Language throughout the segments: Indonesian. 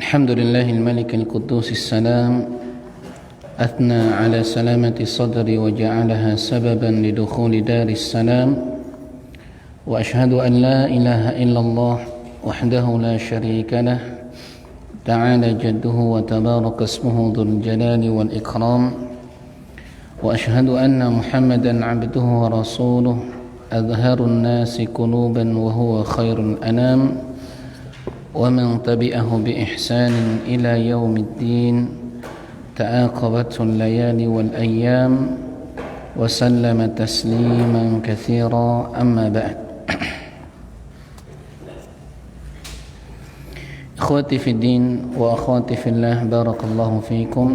الحمد لله الملك القدوس السلام أثنى على سلامة الصدر وجعلها سببا لدخول دار السلام وأشهد أن لا إله إلا الله وحده لا شريك له تعالى جده وتبارك اسمه ذو الجلال والإكرام وأشهد أن محمدا عبده ورسوله أظهر الناس قلوبا وهو خير الأنام ومن تبعه بإحسان إلى يوم الدين تعاقبته الليالي والأيام وسلم تسليما كثيرا أما بعد إخوتي في الدين وأخواتي في الله بارك الله فيكم.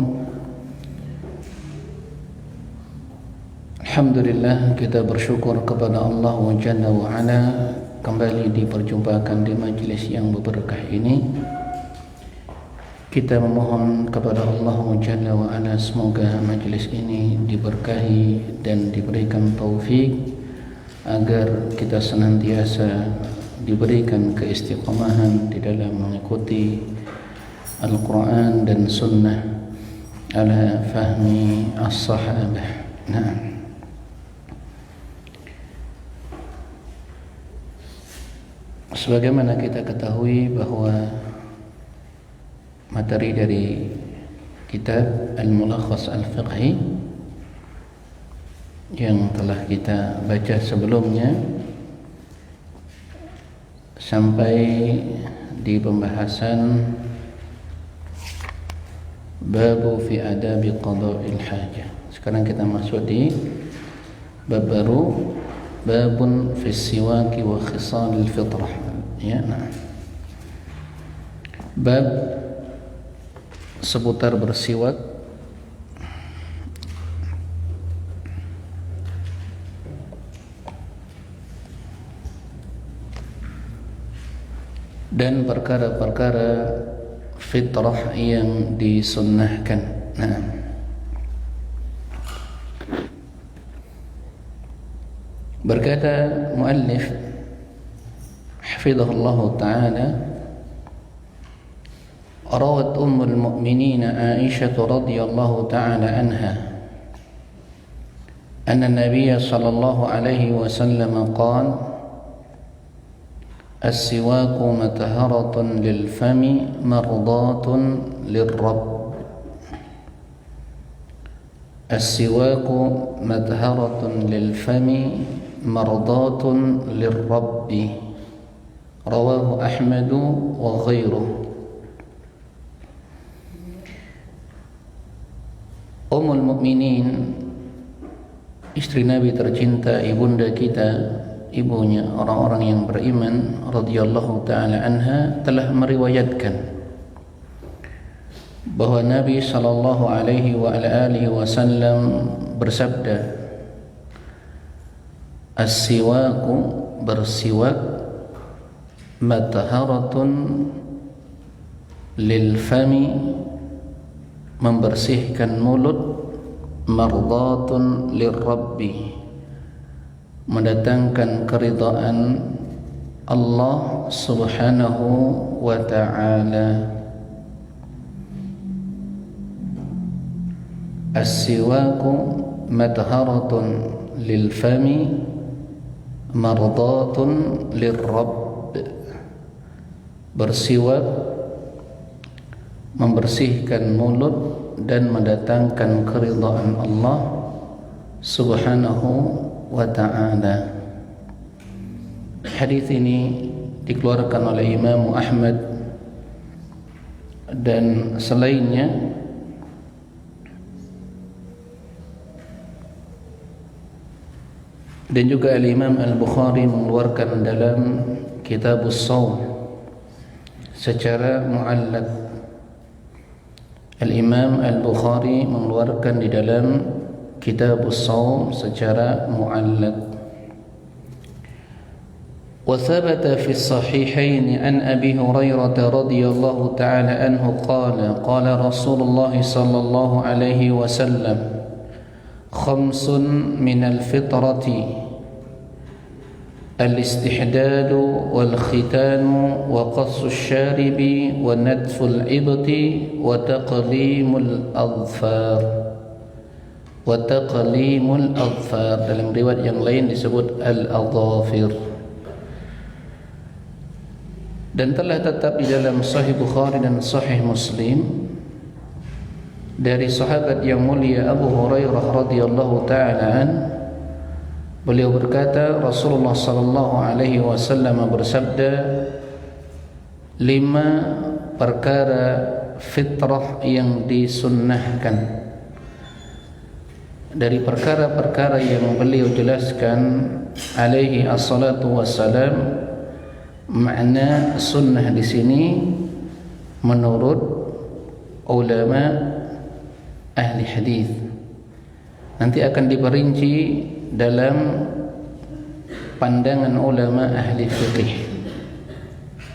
Alhamdulillah, kita bersyukur kepada Allah Jalla wa Ala kembali diperjumpakan di majlis yang berberkah ini. Kita memohon kepada Allah Jalla wa Ala semoga majlis ini diberkahi dan diberikan taufik agar kita senantiasa diberikan keistiqamahan di dalam mengikuti Al-Quran dan Sunnah ala fahmi as-sahabah. Nah, sebagaimana kita ketahui bahwa materi dari kitab Al-Mulakhas Al-Fiqhi yang telah kita baca sebelumnya sampai di pembahasan babu fi adabi qada'il hajah. Sekarang kita masuk di bab baru, babun fi siwaki wa khisalil fitrah. Ya, nah. Bab seputar bersiwak dan perkara-perkara fitrah yang disunnahkan. Nah, berkata muallif hafizahullah ta'ala, rawat ummul mu'minin Aisyah radhiyallahu ta'ala anha anna an-nabiy sallallahu alaihi wasallam qala السواك مطهرة للفم مرضاة للرب. السواك مطهرة للفم مرضاة للرب. رواه أحمد وغيره. Ummul Mukminin, istri Nabi tercinta, ibunda kita, ibunya orang-orang yang beriman radhiyallahu ta'ala anha, telah meriwayatkan bahwa Nabi sallallahu alaihi wa alihi wasallam bersabda, as-siwaku, bersiwak, matharatun lil fami, membersihkan mulut, mardatun lirrabbi, mendatangkan keridhaan Allah subhanahu wa ta'ala. As-siwaku madharatun lil fami mardatun lirrabb. Bersiwak membersihkan mulut dan mendatangkan keridhaan Allah subhanahu wa ta'ala. Hadis ini dikeluarkan oleh Imam Ahmad dan selainnya, dan juga Al-Imam Al-Bukhari mengeluarkan dalam Kitabus Shaum secara mu'allaq. Al-Imam Al-Bukhari mengeluarkan di dalam Kitabus Shaum secara mu'allaq. Wa thabata fi as-sahihain an Abi Hurairah radhiyallahu ta'ala anhu qala qala Rasulullah sallallahu alaihi wasallam khamsun min al-fitrati الاستحداد والختان وقص الشارب ونتف الإبط وتقليم الأظفار. Dalam riwayat yang lain disebut al-adhafir. Dan telah tetap di dalam Sahih Bukhari dan Sahih Muslim dari sahabat yang mulia Abu Hurairah radhiyallahu taala an, beliau berkata, Rasulullah sallallahu alaihi wasallam bersabda, 5 perkara fitrah yang disunnahkan. Dari perkara-perkara yang beliau jelaskan alaihi assalatu wassalam, makna sunnah di sini menurut ulama ahli hadis nanti akan diperinci dalam pandangan ulama ahli fiqih.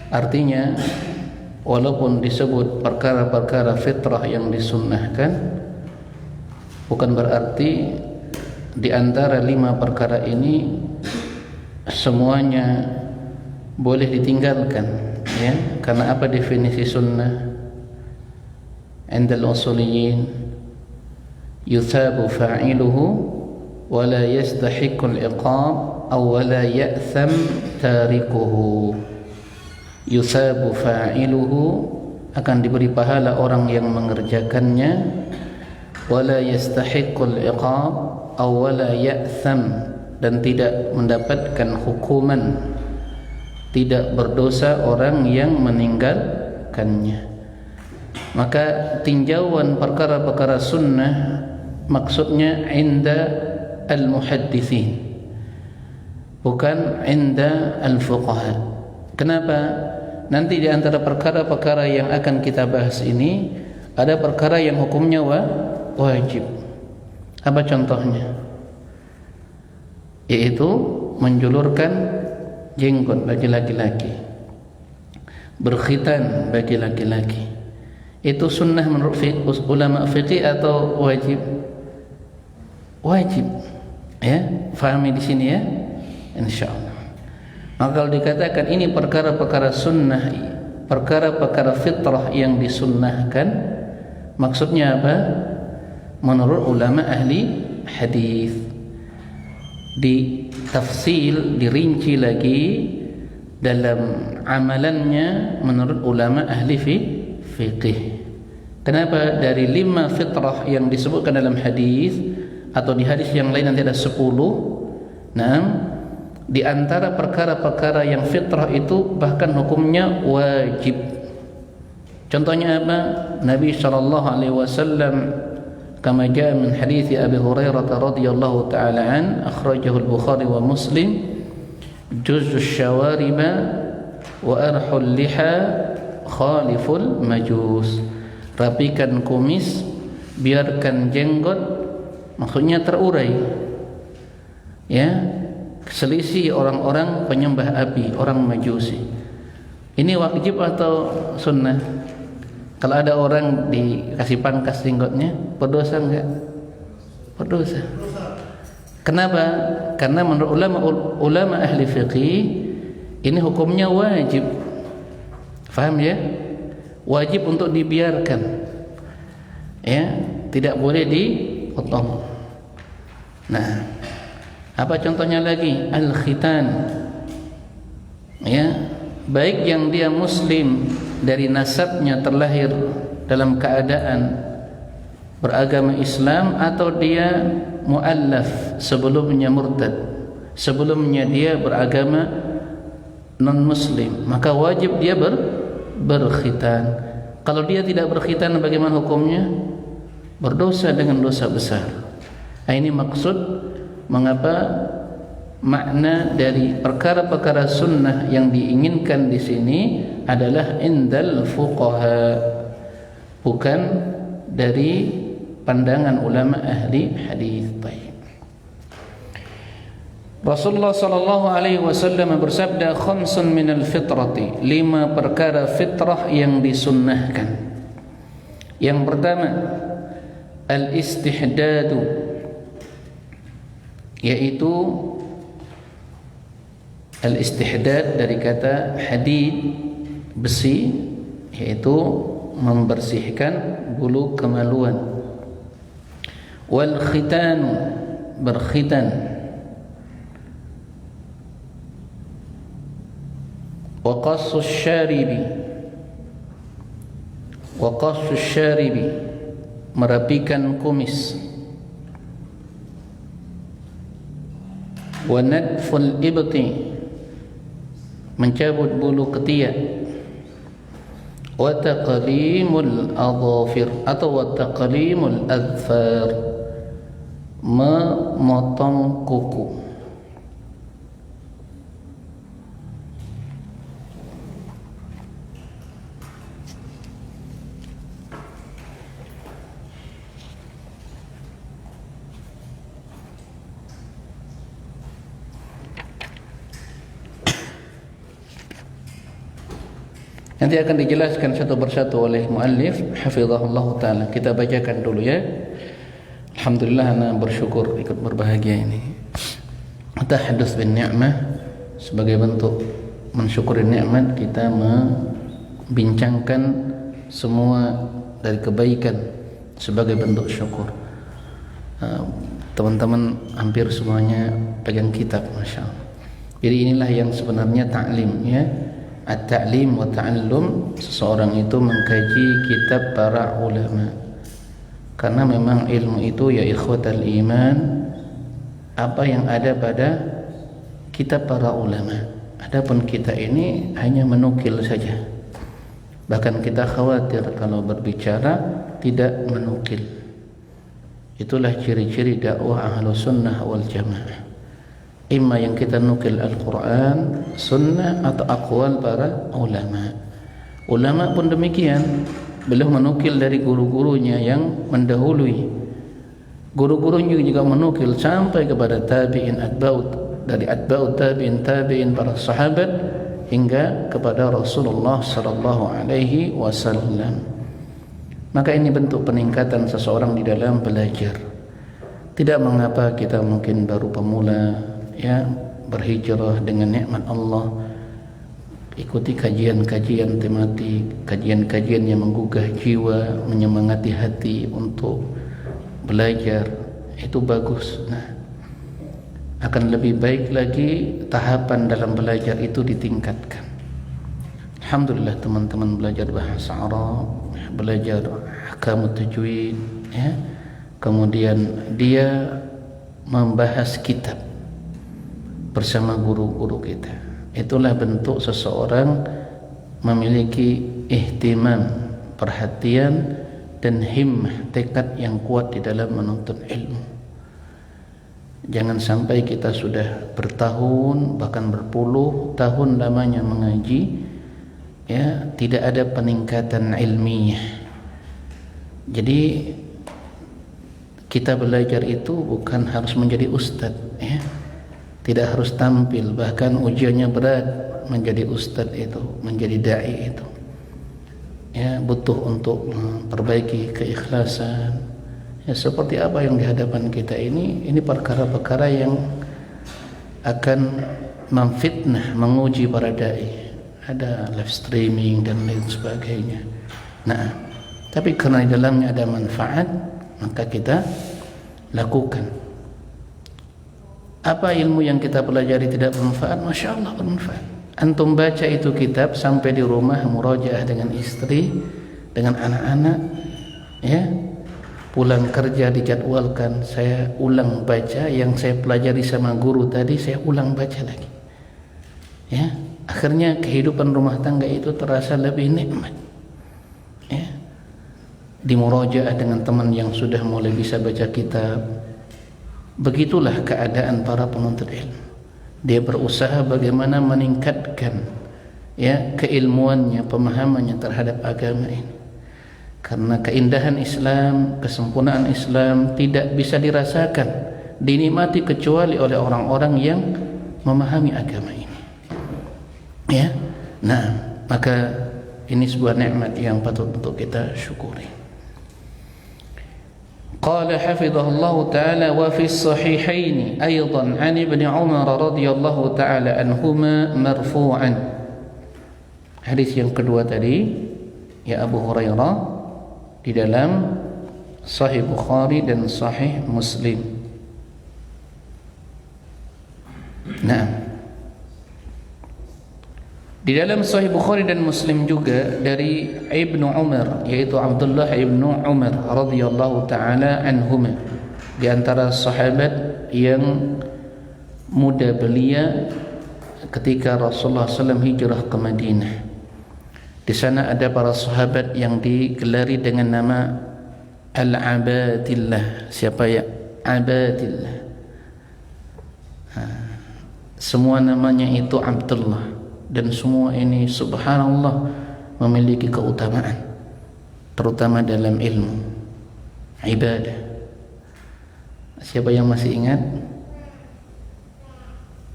Artinya, walaupun disebut perkara-perkara fitrah yang disunnahkan, bukan berarti di antara 5 perkara ini semuanya boleh ditinggalkan, ya. Karena apa definisi sunnah? Indal usuliyin yuthabu fa'iluhu wa la yastahiqqul iqab aw wa la ya'tham tarikuhu. Yuthabu fa'iluhu, akan diberi pahala orang yang mengerjakannya, wa la yastahiqqul iqab aw wa la ya'tham, dan tidak mendapatkan hukuman, tidak berdosa orang yang meninggalkannya. Maka tinjauan perkara-perkara sunnah maksudnya inda al-muhaddithin, bukan inda al-fuqaha. Kenapa? Nanti di antara perkara-perkara yang akan kita bahas ini ada perkara yang hukumnya wajib. Apa contohnya? Yaitu menjulurkan jenggot bagi laki-laki, berkhitan bagi laki-laki. Itu sunnah menurut ulama fikih atau wajib? Wajib, ya. Fahami di sini, ya, insyaallah. Maka kalau dikatakan ini perkara-perkara sunnah, perkara-perkara fitrah yang disunnahkan, maksudnya apa? Menurut ulama ahli hadis. Di tafsil, dirinci lagi dalam amalannya menurut ulama ahli fiqih. Kenapa dari 5 fitrah yang disebutkan dalam hadis, atau di hadis yang lain nanti ada 10. Nah, di antara perkara-perkara yang fitrah itu bahkan hukumnya wajib. Contohnya apa? Nabi sallallahu alaihi wasallam kama jaa min hadits Abi Hurairah radhiyallahu taala an, akhrajahu al-Bukhari wa Muslim, juz'us syawariba wa arhul liha khaliful majus. Rapikan kumis, biarkan jenggot, maksudnya terurai, ya. Selisih orang-orang penyembah api, orang majusi. Ini wajib atau sunnah? Kalau ada orang dikasih pangkas jenggotnya, berdosa enggak? Berdosa. Kenapa? Karena menurut ulama ahli fiqih ini hukumnya wajib. Faham, ya? Wajib untuk dibiarkan, ya, tidak boleh dipotong. Nah, apa contohnya lagi? Al-khitan, ya, baik yang dia muslim dari nasabnya terlahir dalam keadaan beragama Islam, atau dia muallaf sebelumnya murtad, sebelumnya dia beragama non-muslim, maka wajib dia berkhitan. Kalau dia tidak berkhitan, bagaimana hukumnya? Berdosa dengan dosa besar. Nah, ini maksud mengapa makna dari perkara-perkara sunnah yang diinginkan di sini adalah indal fuqaha, bukan dari pandangan ulama ahli hadis. Baik. Rasulullah sallallahu alaihi wasallam bersabda, khamsun minal fitrati, 5 perkara fitrah yang disunnahkan. Yang pertama, al-istihdadu, yaitu Al-istihdad dari kata hadid, besi, yaitu membersihkan bulu kemaluan. Wal khitanu, berkhitan. Wa qassus syaribi, wa qassus syaribi, merapikan kumis. Wa nadful ibti, mencabut bulu ketiak. Wa taqlimul adhafir atau wa taqlimul adfar, memotong kuku. Nanti akan dijelaskan satu persatu oleh muallif hafizahullah taala. Kita bacakan dulu ya. Alhamdulillah, ana bersyukur ikut berbahagia ini. Tahaddus bin ni'mah, sebagai bentuk mensyukuri nikmat kita membincangkan semua dari kebaikan sebagai bentuk syukur. Teman-teman hampir semuanya pegang kitab, masya Allah. Jadi inilah yang sebenarnya ta'lim ya. At-ta'lim wa ta'allum, seseorang itu mengkaji kitab para ulama. Karena memang ilmu itu ya ikhwatal iman, apa yang ada pada kitab para ulama. Adapun kita ini hanya menukil saja. Bahkan kita khawatir kalau berbicara tidak menukil. Itulah ciri-ciri dakwah Ahlus Sunnah wal Jamaah. Imma yang kita nukil Al-Quran, Sunnah, atau aqwal para ulama. Ulama pun demikian, beliau menukil dari guru-gurunya yang mendahului. Guru-gurunya juga menukil sampai kepada tabi'in, dari atba'ut tabi'in, tabi'in para sahabat hingga kepada Rasulullah sallallahu alaihi wasallam. Maka ini bentuk peningkatan seseorang di dalam belajar. Tidak mengapa kita mungkin baru pemula ya, berhijrah dengan nikmat Allah, ikuti kajian-kajian tematik, kajian-kajian yang menggugah jiwa, menyemangati hati untuk belajar, itu bagus. Nah, akan lebih baik lagi tahapan dalam belajar itu ditingkatkan. Alhamdulillah teman-teman belajar bahasa Arab, belajar ahkamut tajwid ya. Kemudian dia membahas kitab bersama guru-guru kita. Itulah bentuk seseorang memiliki ihtimam, perhatian dan himmah, tekad yang kuat di dalam menuntut ilmu. Jangan sampai kita sudah bertahun bahkan berpuluh tahun lamanya mengaji ya, tidak ada peningkatan ilmiah. Jadi kita belajar itu bukan harus menjadi ustadz ya. Tidak harus tampil, bahkan ujiannya berat menjadi ustadz itu, menjadi dai itu. Ya, butuh untuk memperbaiki keikhlasan. Ya, seperti apa yang di hadapan kita ini perkara-perkara yang akan memfitnah, menguji para dai. Ada live streaming dan lain sebagainya. Nah, tapi karena di dalamnya ada manfaat, maka kita lakukan. Apa ilmu yang kita pelajari tidak bermanfaat? Masya Allah bermanfaat. Antum baca itu kitab sampai di rumah, murajaah dengan istri, dengan anak-anak ya. Pulang kerja dijadwalkan, saya ulang baca yang saya pelajari sama guru tadi, saya ulang baca lagi ya. Akhirnya kehidupan rumah tangga itu terasa lebih nikmat ya. Di murajaah dengan teman yang sudah mulai bisa baca kitab. Begitulah keadaan para penuntut ilmu. Dia berusaha bagaimana meningkatkan ya keilmuannya, pemahamannya terhadap agama ini. Karena keindahan Islam, kesempurnaan Islam tidak bisa dirasakan, dinikmati kecuali oleh orang-orang yang memahami agama ini. Ya. Nah, maka ini sebuah nikmat yang patut untuk kita syukuri. قال حفظه الله تعالى وفي الصحيحين أيضا عن ابن عمر رضي الله تعالى عنهما مرفوعا. Hadis yang kedua tadi ya Abu Hurairah di dalam Sahih Bukhari dan Sahih Muslim. Nah, di dalam Sahih Bukhari dan Muslim juga dari Ibnu Umar, yaitu Abdullah Ibnu Umar radhiyallahu taala anhuma, di antara sahabat yang muda belia ketika Rasulullah SAW hijrah ke Madinah. Di sana ada para sahabat yang digelari dengan nama Al-Abadillah. Siapa ya? Abadillah. Semua namanya itu Abdullah. Dan semua ini subhanallah memiliki keutamaan, terutama dalam ilmu ibadah. Siapa yang masih ingat?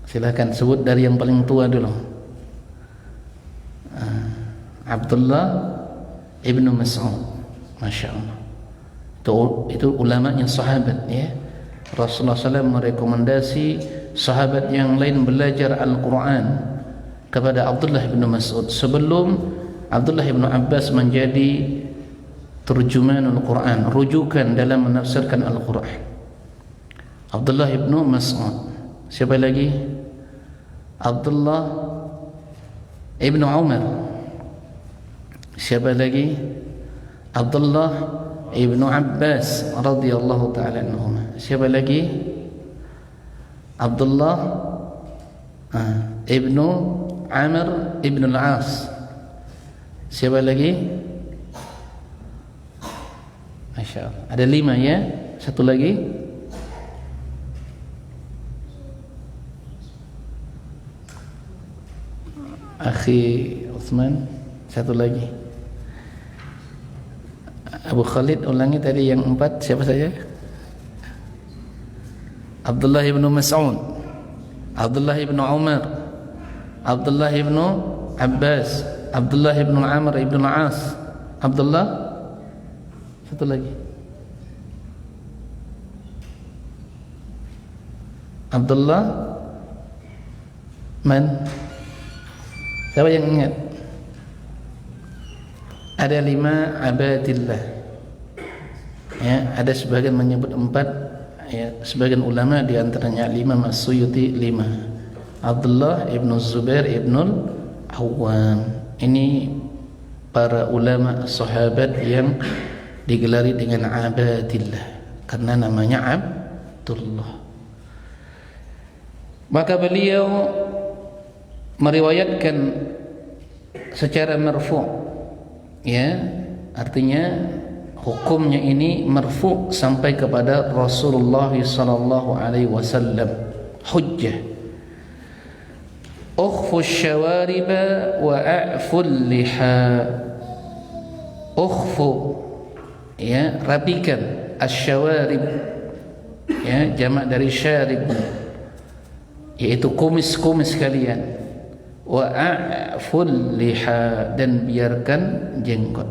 Silakan sebut dari yang paling tua dulu. Abdullah ibnu Mas'ud, masya Allah. Itu ulamanya sahabat ya. Rasulullah SAW merekomendasi sahabat yang lain belajar Al-Quran kepada Abdullah bin Mas'ud sebelum Abdullah bin Abbas menjadi terjemahan Al-Quran, rujukan dalam menafsirkan Al-Quran. Abdullah bin Mas'ud. Siapa lagi? Abdullah ibn Umar. Siapa lagi? Abdullah ibn Abbas radhiyallahu ta'ala anhuma. Siapa lagi? Abdullah ibnu Amr ibn al-As. Siapa lagi? Masya Allah. Ada 5 ya. Satu lagi. Akhi Uthman. Satu lagi. Abu Khalid ulangi tadi yang 4. Siapa saja? Abdullah ibn Mas'ud, Abdullah ibn Umar, Abdullah ibn Abbas, Abdullah ibn Amr ibn al-As. Abdullah, satu lagi. Abdullah man? Siapa yang ingat? Ada 5 abadillah. Ya, ada sebagian menyebut 4, ya, sebagian ulama di antaranya Imam As-Suyuti 5. Abdullah ibn Zubair ibn Al-Awwam. Ini para ulama sahabat yang digelari dengan abadillah karena namanya Abdullah. Maka beliau meriwayatkan secara marfu', ya, artinya hukumnya ini marfu' sampai kepada Rasulullah sallallahu alaihi wasallam. Hujjah. Ukhfu syawariba wa a'ful liha. Ukhfu, ya, rapikan. Asyawarib, ya, jamak dari syarib, yaitu kumis-kumis kalian. Wa a'ful liha, dan biarkan jenggot.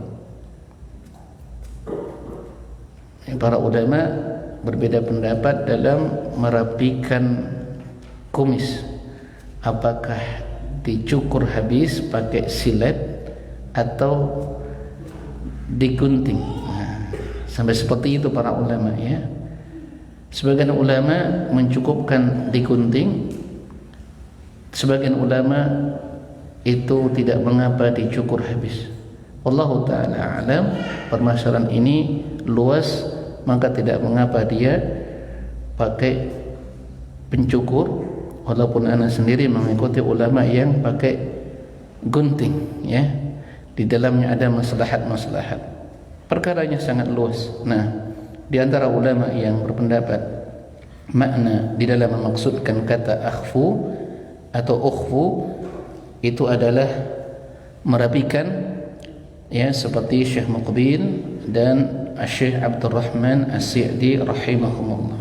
Para ulama berbeda pendapat dalam merapikan kumis. Apakah dicukur habis pakai silet atau digunting? Sampai seperti itu para ulama ya. Sebagian ulama mencukupkan digunting, sebagian ulama itu tidak mengapa dicukur habis. Wallahu ta'ala alam. Permasalahan ini luas, maka tidak mengapa dia pakai pencukur, walaupun ana sendiri mengikuti ulama yang pakai gunting ya. Di dalamnya ada maslahat-maslahat. Perkaranya sangat luas. Nah, di antara ulama yang berpendapat makna di dalam memaksudkan kata akhfu atau ukhfu itu adalah merapikan, ya, seperti Syekh Muqbil dan Syekh Abdurrahman As-Sa'di rahimahumullah.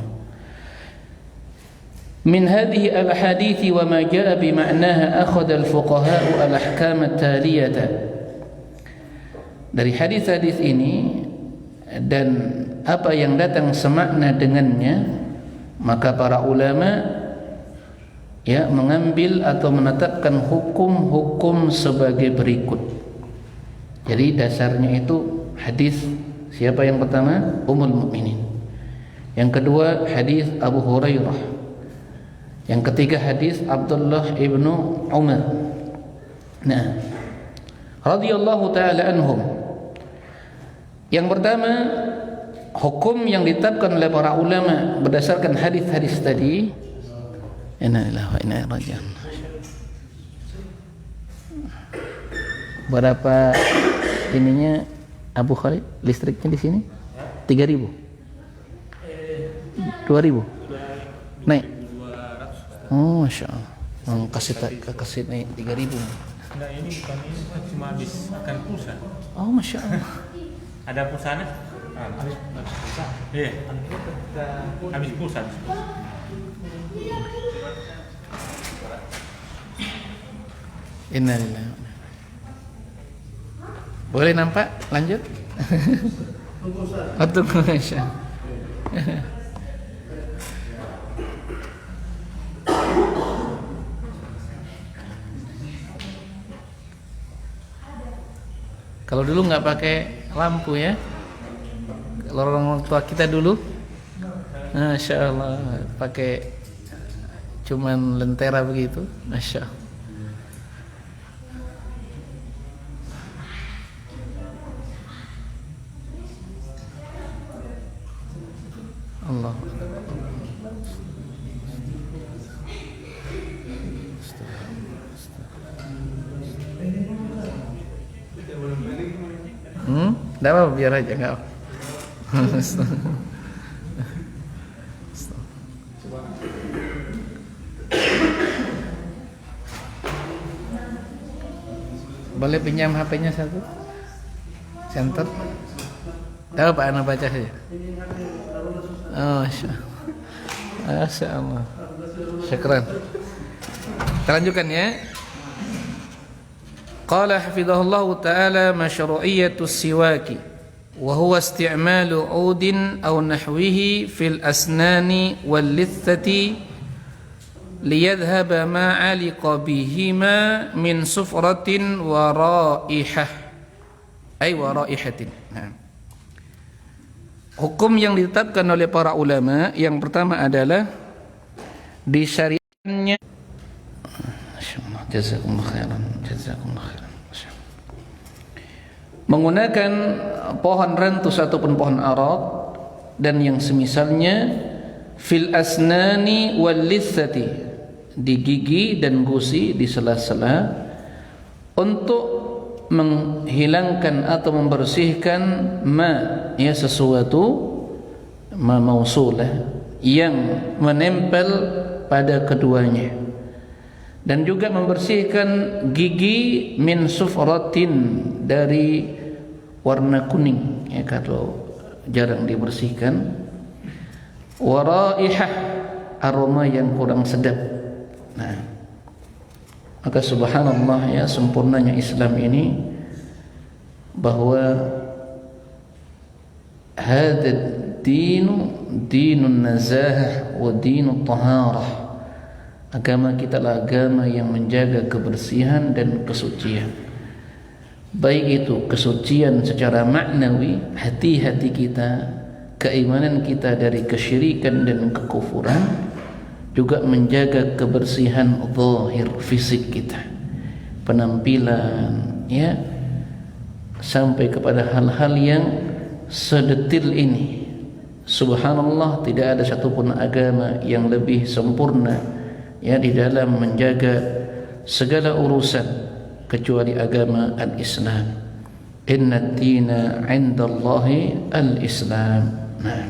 من هذه الأحاديث وما جاء بمعناها أخذ الفقهاء الأحكام التالية. Dari hadis-hadis ini dan apa yang datang semakna dengannya, maka para ulama mengambil atau menetapkan hukum-hukum sebagai berikut. Jadi dasarnya itu hadis siapa yang pertama? Ummul Mukminin. Yang kedua hadis Abu Hurairah. Yang ketiga hadis Abdullah ibnu Umar. Nah, radhiyallahu taala anhum. Yang pertama, hukum yang ditetapkan oleh para ulama berdasarkan hadis-hadis tadi. Inna lillahi wa inna ilaihi raji'un. Berapa ininya Abu Khalid listriknya di sini? 3.000. 2.000. Naik. Oh, Masya Allah. Kasih naik 3.000. Enggak, ini bukan, ini cuma habis akan pulsa. Oh, Masya Allah. Ada pulsanya? Habis pulsa. Iya. Habis pulsa. Innalillahi. Boleh nampak? Lanjut. Tunggu Masya. Kalau dulu nggak pakai lampu ya, kalau orang tua kita dulu, Masya Allah, pakai cuman lentera begitu, Masya Allah. Enggak apa-apa, biar aja enggak apa. Boleh pinjam HP-nya satu? Center? Tahu Pak, anak baca saja. Oh, Masya Allah. Syukran. Kita lanjutkan ya. Qala hafidhahullahu ta'ala masyru'iyyatus siwaki wa huwa isti'malu 'udin aw nahwihi fil asnani wal lithati liyadhhaba ma 'aliqa bihima min sufratin wa raihah ay wa raihatin. Nah. Hukum yang ditetapkan oleh para ulama yang pertama adalah disyariatkannya. Jazakumullah khairan. Menggunakan pohon rantus ataupun pohon arad dan yang semisalnya fil asnani wal lithati, di gigi dan gusi, di sela-sela, untuk menghilangkan atau membersihkan sesuatu mausulah yang menempel pada keduanya, dan juga membersihkan gigi min sufratin, dari warna kuning ya, kalau jarang dibersihkan, wa raihah, aroma yang kurang sedap. Nah, maka subhanallah ya, sempurnanya Islam ini, bahwa hadad dinun nazahah wa dinut taharah. Agama kita adalah agama yang menjaga kebersihan dan kesucian. Baik itu kesucian secara maknawi, hati-hati kita, keimanan kita dari kesyirikan dan kekufuran, juga menjaga kebersihan zahir fisik kita, penampilan ya, sampai kepada hal-hal yang sedetil ini. Subhanallah, tidak ada satupun agama yang lebih sempurna ya di dalam menjaga segala urusan kecuali agama al-Islam. Inna ad-dina 'indallahi al-Islam. Nah.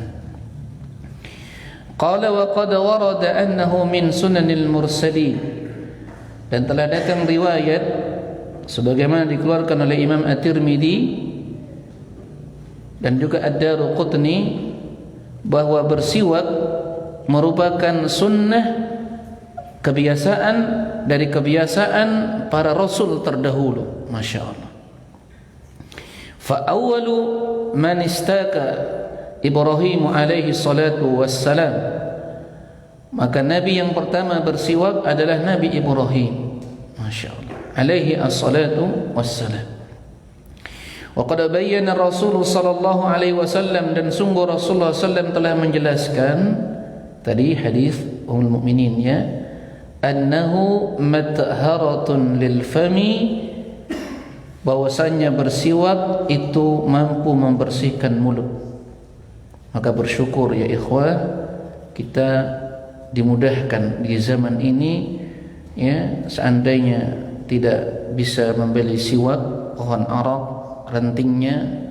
Qala wa qad warada annahu min sunanil mursalin, dan telah datang riwayat sebagaimana dikeluarkan oleh Imam At-Tirmidzi dan juga Ad-Daruqutni, bahwa bersiwak merupakan sunnah, kebiasaan dari kebiasaan para rasul terdahulu. Masya Allah. fa awwalu man istaka Ibrahim alaihi salatu wassalam, maka nabi yang pertama bersiwak adalah Nabi Ibrahim, masyaallah, alaihi assalatu wassalam. Wa qad bayyana Rasul sallallahu alaihi wasallam, dan sungguh Rasulullah sallam telah menjelaskan tadi hadis Ummul Mukminin ya, annahu matharatun lil fami, bahwasanya bersiwak itu mampu membersihkan mulut. Maka bersyukur ya ikhwah, kita dimudahkan di zaman ini ya. Seandainya tidak bisa membeli siwak pohon arak, rantingnya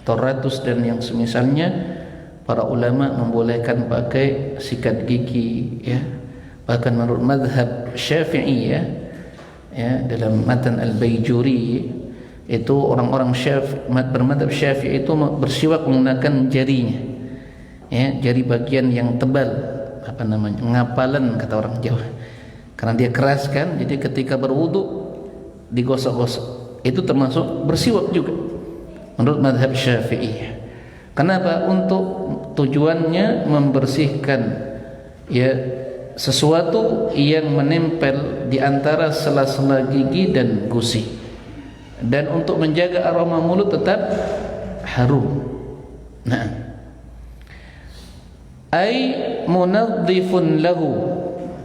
atau ratus dan yang semisalnya, para ulama membolehkan pakai sikat gigi ya. Bahkan menurut mazhab Syafi'i ya, dalam matan Al-Baijuri itu orang-orang bermadzhab Syafi'i itu bersiwak menggunakan jarinya ya, jari bagian yang tebal, apa namanya, ngapalan kata orang Jawa, karena dia keras kan, jadi ketika berwudu digosok-gosok, itu termasuk bersiwak juga menurut mazhab Syafi'i. Kenapa? Untuk tujuannya membersihkan ya sesuatu yang menempel di antara sela-sela gigi dan gusi, dan untuk menjaga aroma mulut tetap harum. Nah, ay munadhifun lahu,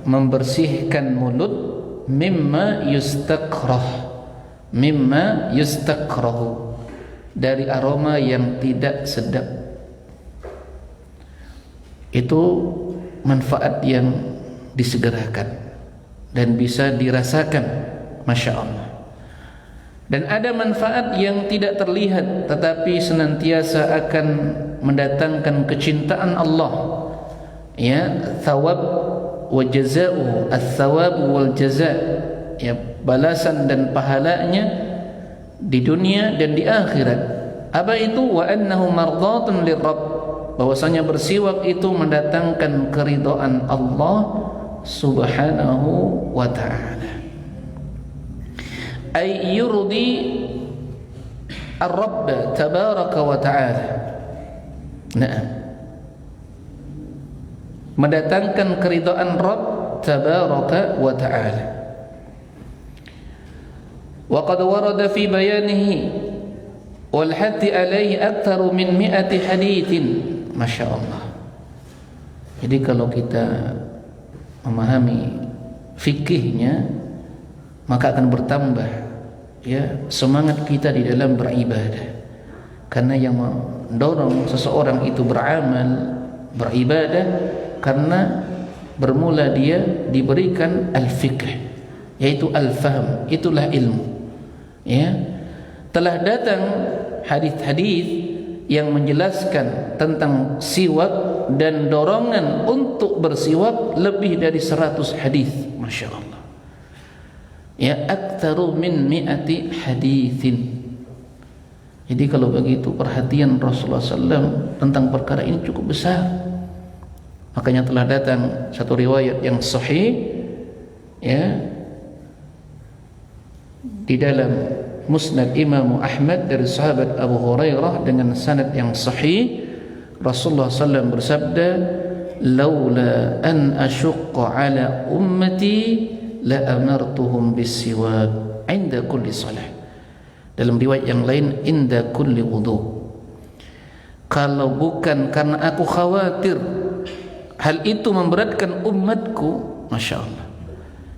membersihkan mulut, mimma yustakrahu, dari aroma yang tidak sedap. Itu manfaat yang disegerakan dan bisa dirasakan, masya Allah. Dan ada manfaat yang tidak terlihat tetapi senantiasa akan mendatangkan kecintaan Allah ya, thawab wa jazaa'u, ats-thawab wal jazaa' ya, balasan dan pahalanya di dunia dan di akhirat. Apa itu? Wa annahu mardhatun lirabb, bahwasanya bersiwak itu mendatangkan keridhaan Allah subhanahu wa ta'ala. Ay yurdi ar-rabb tabaraka wa ta'ala. Nah, mendatangkan keridhaan Rabb tabaraka wa ta'ala. Wa qad warada fi bayanihi wal hatti alaihi aktsaru min 100 haditsin, masyaallah. Jadi kalau kita memahami fikihnya, maka akan bertambah ya semangat kita di dalam beribadah. Karena yang mendorong seseorang itu beramal, beribadah, karena bermula dia diberikan al-fiqh, yaitu al-fahm, itulah ilmu ya. Telah datang hadis-hadis yang menjelaskan tentang siwak dan dorongan untuk bersiwak lebih dari 100 hadis, masya Allah ya, aktsaru min 100 haditsin. Jadi kalau begitu perhatian Rasulullah SAW tentang perkara ini cukup besar. Makanya telah datang satu riwayat yang sahih ya di dalam Musnad Imam Ahmad dari sahabat Abu Hurairah dengan sanad yang sahih. Rasulullah SAW bersabda, "Laula an asyqa ala ummati la amartuhum bis-siwak 'inda kulli salah." Dalam riwayat yang lain, inda kulli wudu. Kalau bukan karena aku khawatir hal itu memberatkan umatku, masya Allah.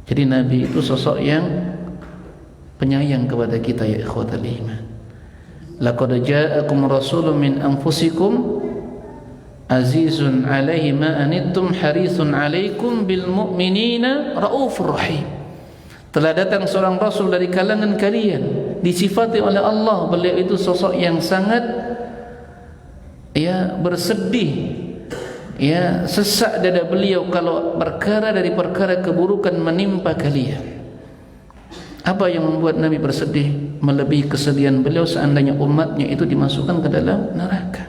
Jadi Nabi itu sosok yang penyayang kepada kita ya ikhwatal iman. Laqad ja'akum rasulun min anfusikum azizun 'alaihi ma anittum harisun 'alaikum bil mu'minina raufur rahim. Telah datang seorang rasul dari kalangan kalian, disifati oleh Allah, beliau itu sosok yang sangat ya bersedih ya, sesak dada beliau kalau perkara dari perkara keburukan menimpa kalian. Apa yang membuat Nabi bersedih melebihi kesedihan beliau seandainya umatnya itu dimasukkan ke dalam neraka?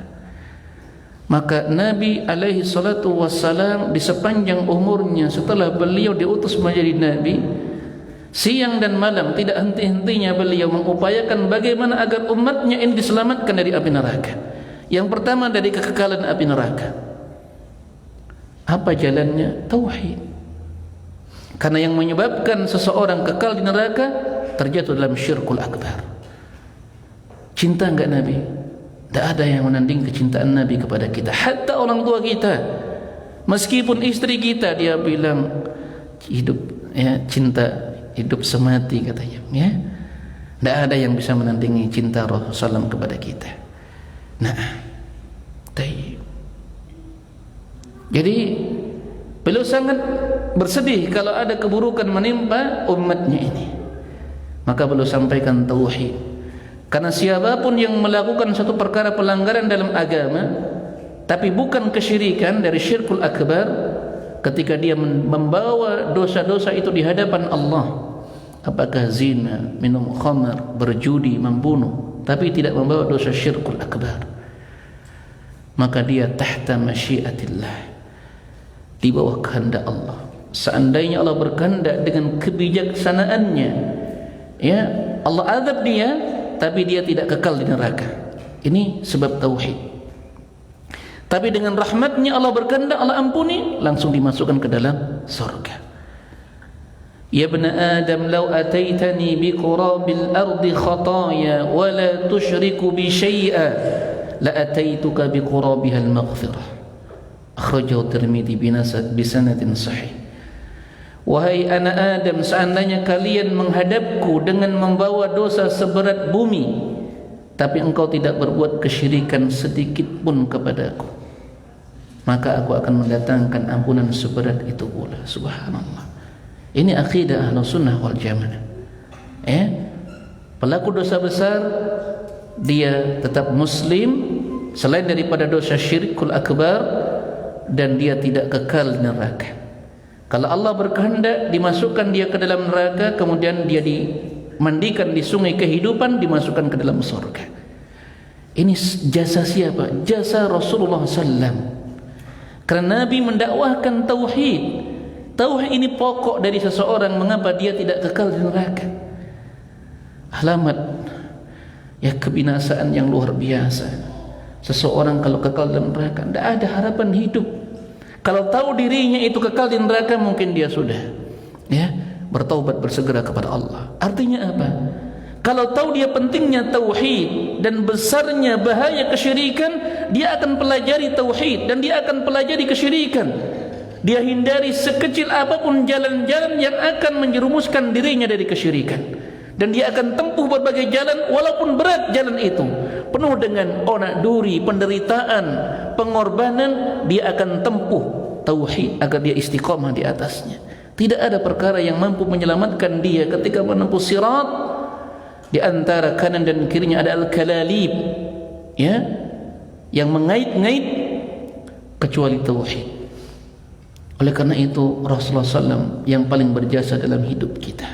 Maka Nabi alaihi salatu wassalam di sepanjang umurnya setelah beliau diutus menjadi Nabi, Siang dan malam tidak henti-hentinya beliau mengupayakan bagaimana agar umatnya ini diselamatkan dari api neraka. Yang pertama dari kekekalan api neraka. Apa jalannya? Tauhid. Karena yang menyebabkan seseorang kekal di neraka terjatuh dalam syirkul akbar. Cinta enggak Nabi? Tidak ada yang menanding kecintaan Nabi kepada kita. Hatta orang tua kita, meskipun istri kita, dia bilang hidup, ya, cinta hidup semati katanya, ya. Tidak ada yang bisa menandingi cinta Rasulullah SAW kepada kita. Nah, jadi beliau sangat bersedih kalau ada keburukan menimpa umatnya ini. Maka beliau sampaikan tauhid. Karena siapapun yang melakukan satu perkara pelanggaran dalam agama, tapi bukan kesyirikan dari syirkul akbar, ketika dia membawa dosa-dosa itu di hadapan Allah, apakah zina, minum khamar, berjudi, membunuh, tapi tidak membawa dosa syirkul akbar, maka dia tahta masyiatillah, di bawah kehendak Allah. Seandainya Allah berkehendak dengan kebijaksanaannya, ya, Allah azab dia, tapi dia tidak kekal di neraka. Ini sebab tauhid. Tapi dengan rahmatnya Allah berkehendak, Allah ampuni, langsung dimasukkan ke dalam surga. Ya ibna Adam, law ataitani bi qurabil ardi khataya wa la tusyriku bi syai'a la ataituka bi qurabiha al maghfirah. Akhrajahu Tirmidzi bi sanadin sahih. Wahai anak Adam, seandainya kalian menghadapku dengan membawa dosa seberat bumi, tapi engkau tidak berbuat kesyirikan sedikit pun kepadaku, maka aku akan mendatangkan ampunan seberat itu pula. Subhanallah. Ini akidah Ahlus Sunnah wal Jamaah. Pelaku dosa besar dia tetap muslim selain daripada dosa syirkul akbar, dan dia tidak kekal di neraka. Kalau Allah berkehendak dimasukkan dia ke dalam neraka, kemudian dia dimandikan di sungai kehidupan, dimasukkan ke dalam surga. Ini jasa siapa? Jasa Rasulullah SAW. Karena Nabi mendakwahkan tauhid. Tauhid ini pokok dari seseorang, mengapa dia tidak kekal di neraka. Alamat ya kebinasaan yang luar biasa. Seseorang kalau kekal dalam neraka, tidak ada harapan hidup. Kalau tahu dirinya itu kekal di neraka, mungkin dia sudah, ya, bertaubat, bersegera kepada Allah. Artinya apa? Kalau tahu dia pentingnya tauhid dan besarnya bahaya kesyirikan, dia akan pelajari tauhid dan dia akan pelajari kesyirikan. Dia hindari sekecil apapun jalan-jalan yang akan menjerumuskan dirinya dari kesyirikan, dan dia akan tempuh berbagai jalan walaupun berat jalan itu, penuh dengan onak duri, penderitaan, pengorbanan. Dia akan tempuh tauhid agar dia istiqamah di atasnya. Tidak ada perkara yang mampu menyelamatkan dia ketika menempuh sirat. Di antara kanan dan kirinya ada al-kalalib, ya, yang mengait-ngait, kecuali tauhid. Oleh karena itu Rasulullah SAW yang paling berjasa dalam hidup kita.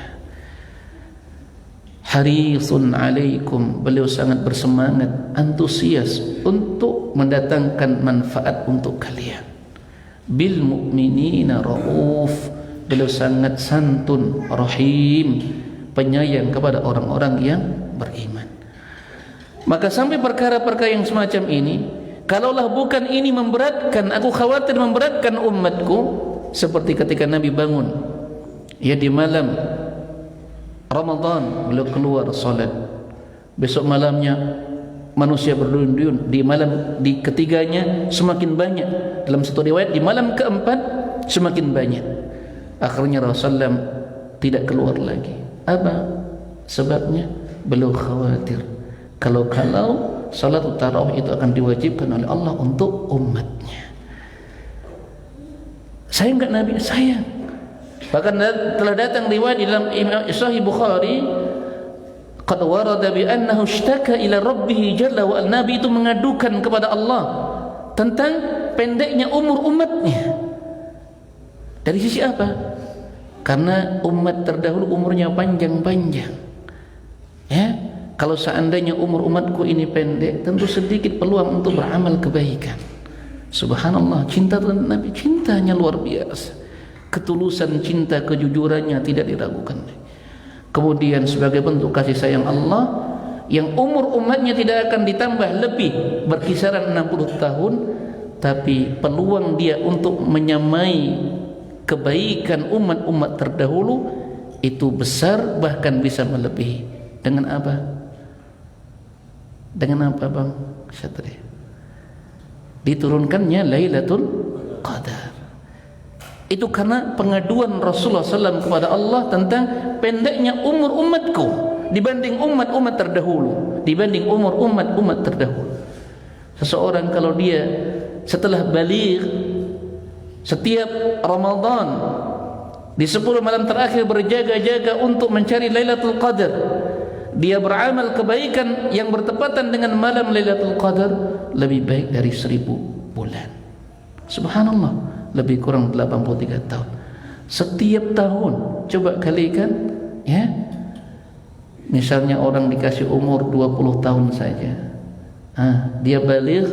Harisun alaikum, beliau sangat bersemangat, antusias untuk mendatangkan manfaat untuk kalian. Bil mu'minina rauf, beliau sangat santun, rahim, penyayang kepada orang-orang yang beriman. Maka sampai perkara-perkara yang semacam ini, kalaulah bukan ini memberatkan, aku khawatir memberatkan umatku, seperti ketika Nabi bangun, ya, di malam Ramadan, beliau keluar salat. Besok malamnya manusia berduyun-duyun. Di malam di ketiganya semakin banyak. Dalam satu riwayat di malam keempat semakin banyak. Akhirnya Rasulullah tidak keluar lagi. Apa sebabnya? Beliau khawatir kalau salat tarawih itu akan diwajibkan oleh Allah untuk umatnya. Saya enggak Nabi, saya. Bahkan telah datang riwayat di dalam Sahih Bukhari, qad warada bi annahu ishtaka ila rabbih jalla wa ala. Nabi itu mengadukan kepada Allah tentang pendeknya umur umatnya. Dari sisi apa? Karena umat terdahulu umurnya panjang-panjang. Ya, kalau seandainya umur umatku ini pendek, tentu sedikit peluang untuk beramal kebaikan. Subhanallah, cinta terhadap Nabi, cintanya luar biasa. Ketulusan cinta, kejujurannya tidak diragukan. Kemudian sebagai bentuk kasih sayang Allah, yang umur umatnya tidak akan ditambah lebih, berkisaran 60 tahun, tapi peluang dia untuk menyamai kebaikan umat-umat terdahulu itu besar, bahkan bisa melebihi. Dengan apa? Dengan apa, Bang Syatri? Diturunkannya Lailatul Qadar. Itu karena pengaduan Rasulullah SAW kepada Allah tentang pendeknya umur umatku dibanding umat-umat terdahulu, dibanding umur umat-umat terdahulu. Seseorang kalau dia setelah baligh, setiap Ramadan di 10 malam terakhir berjaga-jaga untuk mencari Lailatul Qadar, dia beramal kebaikan yang bertepatan dengan malam Lailatul Qadar, lebih baik dari 1000 bulan. Subhanallah, lebih kurang 83 tahun. Setiap tahun coba kalikan, ya. Misalnya orang dikasih umur 20 tahun saja, dia balik,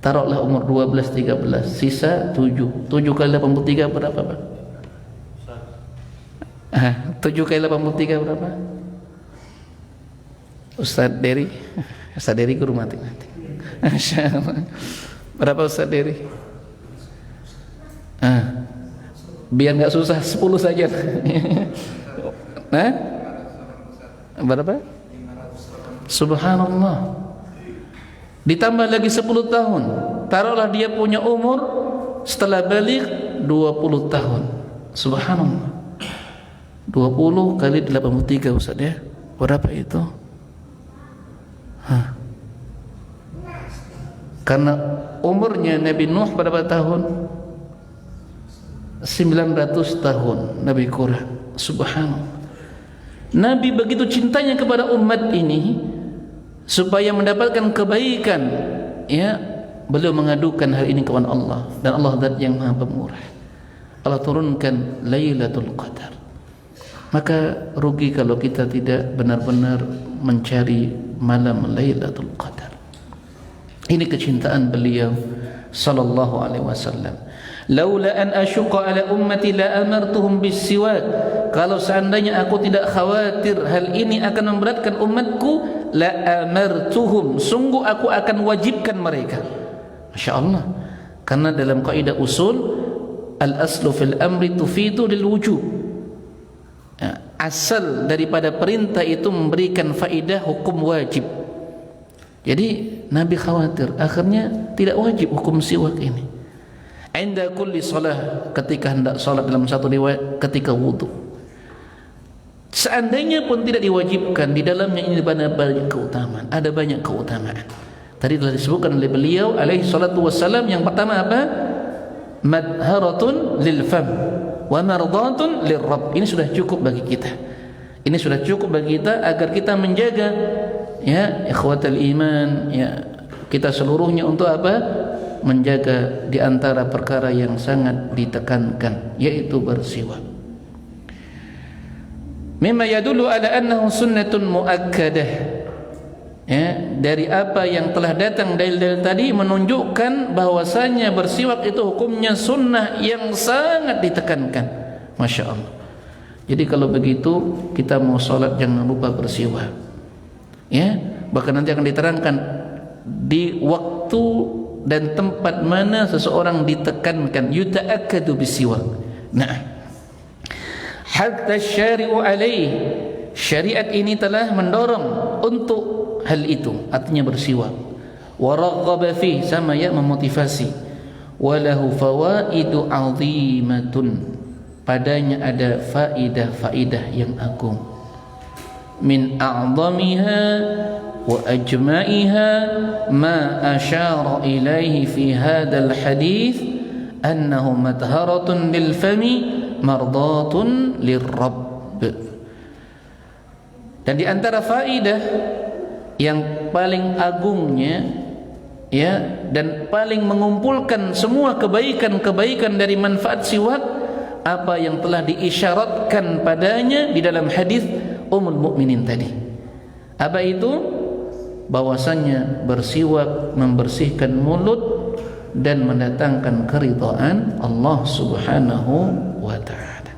taruhlah umur 12-13, sisa 7 kali 83 berapa, Pak? 7 kali 83 berapa? Ustaz Dery guru matematik. Masya Allah. Berapa Ustaz Dery? Biar nggak susah 10 saja. Berapa? Subhanallah. Ditambah lagi 10 tahun. Taruhlah dia punya umur setelah balik 20 tahun. Subhanallah. 20 kali 83 Ustaz ya. Berapa itu? Karena umurnya Nabi Nuh berapa tahun? 900 tahun Nabi kurang. Subhanallah. Nabi begitu cintanya kepada umat ini supaya mendapatkan kebaikan, ya, beliau mengadukan hal ini kepada Allah, dan Allah zat yang Maha Pemurah. Allah turunkan Lailatul Qadar. Maka rugi kalau kita tidak benar-benar mencari malam Lailatul Qadar. Ini kecintaan beliau sallallahu alaihi wasallam. Laula an asyqa ala ummati la amartuhum bis-siwak. Kalau seandainya aku tidak khawatir hal ini akan memberatkan umatku, la amartuhum, sungguh aku akan wajibkan mereka. Masya Allah. Karena dalam kaidah usul, al-aslu fil amri tufidu lil wujub. Asal daripada perintah itu memberikan faedah hukum wajib. Jadi Nabi khawatir akhirnya tidak wajib hukum siwak ini. Inda kulli salah, ketika hendak salat, dalam satu riwayat ketika wudu. Seandainya pun tidak diwajibkan, di dalamnya ini banyak keutamaan, ada banyak keutamaan. Tadi telah disebutkan oleh beliau alaihi salatu wassalam. Yang pertama apa? Madharatun lil fam wa mardatun lir rabb. Ini sudah cukup bagi kita. Ini sudah cukup bagi kita agar kita menjaga, ya, ikhwatal iman, ya, kita seluruhnya untuk apa? Menjaga di antara perkara yang sangat ditekankan, yaitu bersiwak. Mimma yadullu ala annahu sunnatun muakkadah. Ya, dari apa yang telah datang dalil-dalil tadi menunjukkan bahwasanya bersiwak itu hukumnya sunnah yang sangat ditekankan. Masya Allah. Jadi kalau begitu kita mau sholat jangan lupa bersiwak. Ya, bahkan nanti akan diterangkan di waktu dan tempat mana seseorang ditekankan yuta'akkadu bisiwak. Nah, hatta syari'u alaih, syariat ini telah mendorong untuk hal itu, artinya bersiwak. Wa raghaba fi, sama ya, memotivasi. Walahu fawaidu 'azimatun, padanya ada faidah-faidah yang agung. Min a'zamiha wa ajma'iha ma asyara ilaihi fi hadzal hadits annahu madharatun lil fami mardatun lirrabb. Dan di antara faidah yang paling agungnya, ya, dan paling mengumpulkan semua kebaikan-kebaikan dari manfaat siwak, apa yang telah diisyaratkan padanya di dalam hadis Ummul Mukminin tadi. Apa itu? Bahwasanya bersiwak membersihkan mulut dan mendatangkan keridhaan Allah Subhanahu wa taala.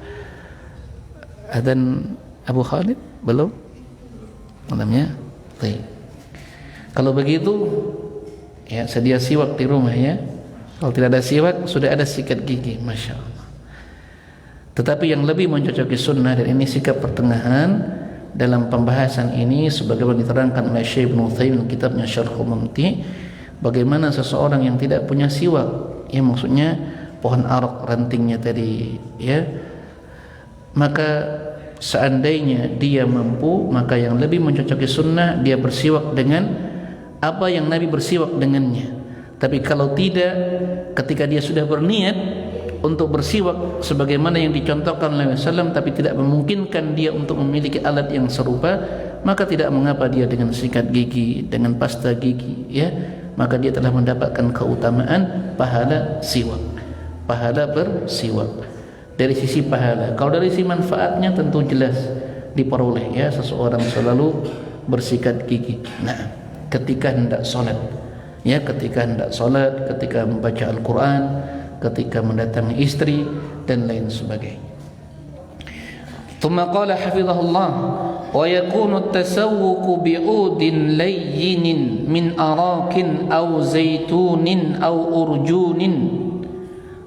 Adzan Abu Khalid belum malamnya. Baik. Kalau begitu ya sedia siwak di rumah ya. Kalau tidak ada siwak sudah ada sikat gigi, masya Allah. Tetapi yang lebih mencocoki sunnah, dan ini sikap pertengahan dalam pembahasan ini sebagaimana diterangkan oleh Syekh Ibnu Utsaimin kitabnya Syarhul Mumti, bagaimana seseorang yang tidak punya siwak, ya maksudnya pohon arok rantingnya tadi ya, maka seandainya dia mampu, maka yang lebih mencocoki sunnah dia bersiwak dengan apa yang Nabi bersiwak dengannya. Tapi kalau tidak, ketika dia sudah berniat untuk bersiwak sebagaimana yang dicontohkan oleh Rasulullah SAW, tapi tidak memungkinkan dia untuk memiliki alat yang serupa, maka tidak mengapa dia dengan sikat gigi, dengan pasta gigi ya, maka dia telah mendapatkan keutamaan pahala siwak, pahala bersiwak. Dari sisi pahala, kalau dari sisi manfaatnya tentu jelas diperoleh ya, seseorang selalu bersikat gigi. Nah, ketika hendak sholat ya, ketika hendak sholat, ketika membaca Al-Quran, ketika mendatangi istri dan lain sebagainya. Thumma qala hafizahullah wa yakunu at-tasawwuku bi'udin layyin min arakin aw zaitunin aw urjunin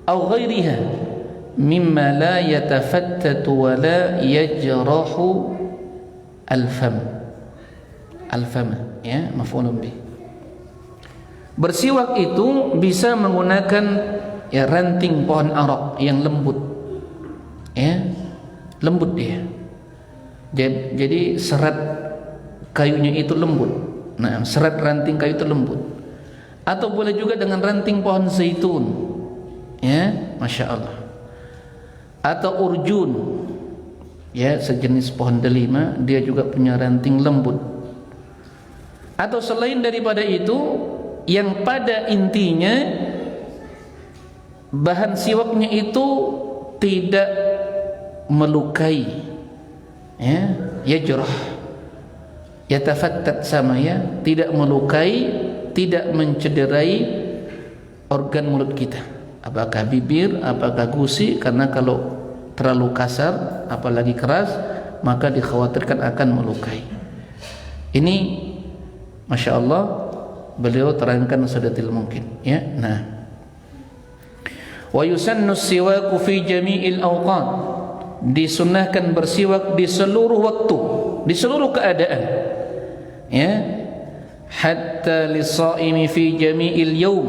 aw ghairiha mimma la yatafattatu wa la yajrahu al-fam ya, maf'ulun bih. Bersiwak itu bisa menggunakan ya ranting pohon arok yang lembut ya, lembut dia, jadi serat kayunya itu lembut. Nah, serat ranting kayu itu lembut. Atau boleh juga dengan ranting pohon zaitun ya, masya Allah. Atau urjun ya, sejenis pohon delima, dia juga punya ranting lembut. Atau selain daripada itu, yang pada intinya bahan siwaknya itu tidak melukai ya, yajrah, yatafattat sama ya, tidak melukai, tidak mencederai organ mulut kita, apakah bibir, apakah gusi, karena kalau terlalu kasar apalagi keras maka dikhawatirkan akan melukai. Ini masya Allah beliau terangkan sedetil mungkin ya. Nah, wa yusannu siwaku fi jami'il awqat, disunnahkan bersiwak di seluruh waktu, di seluruh keadaan ya, hatta lis-shaimi fi jami'il yaum,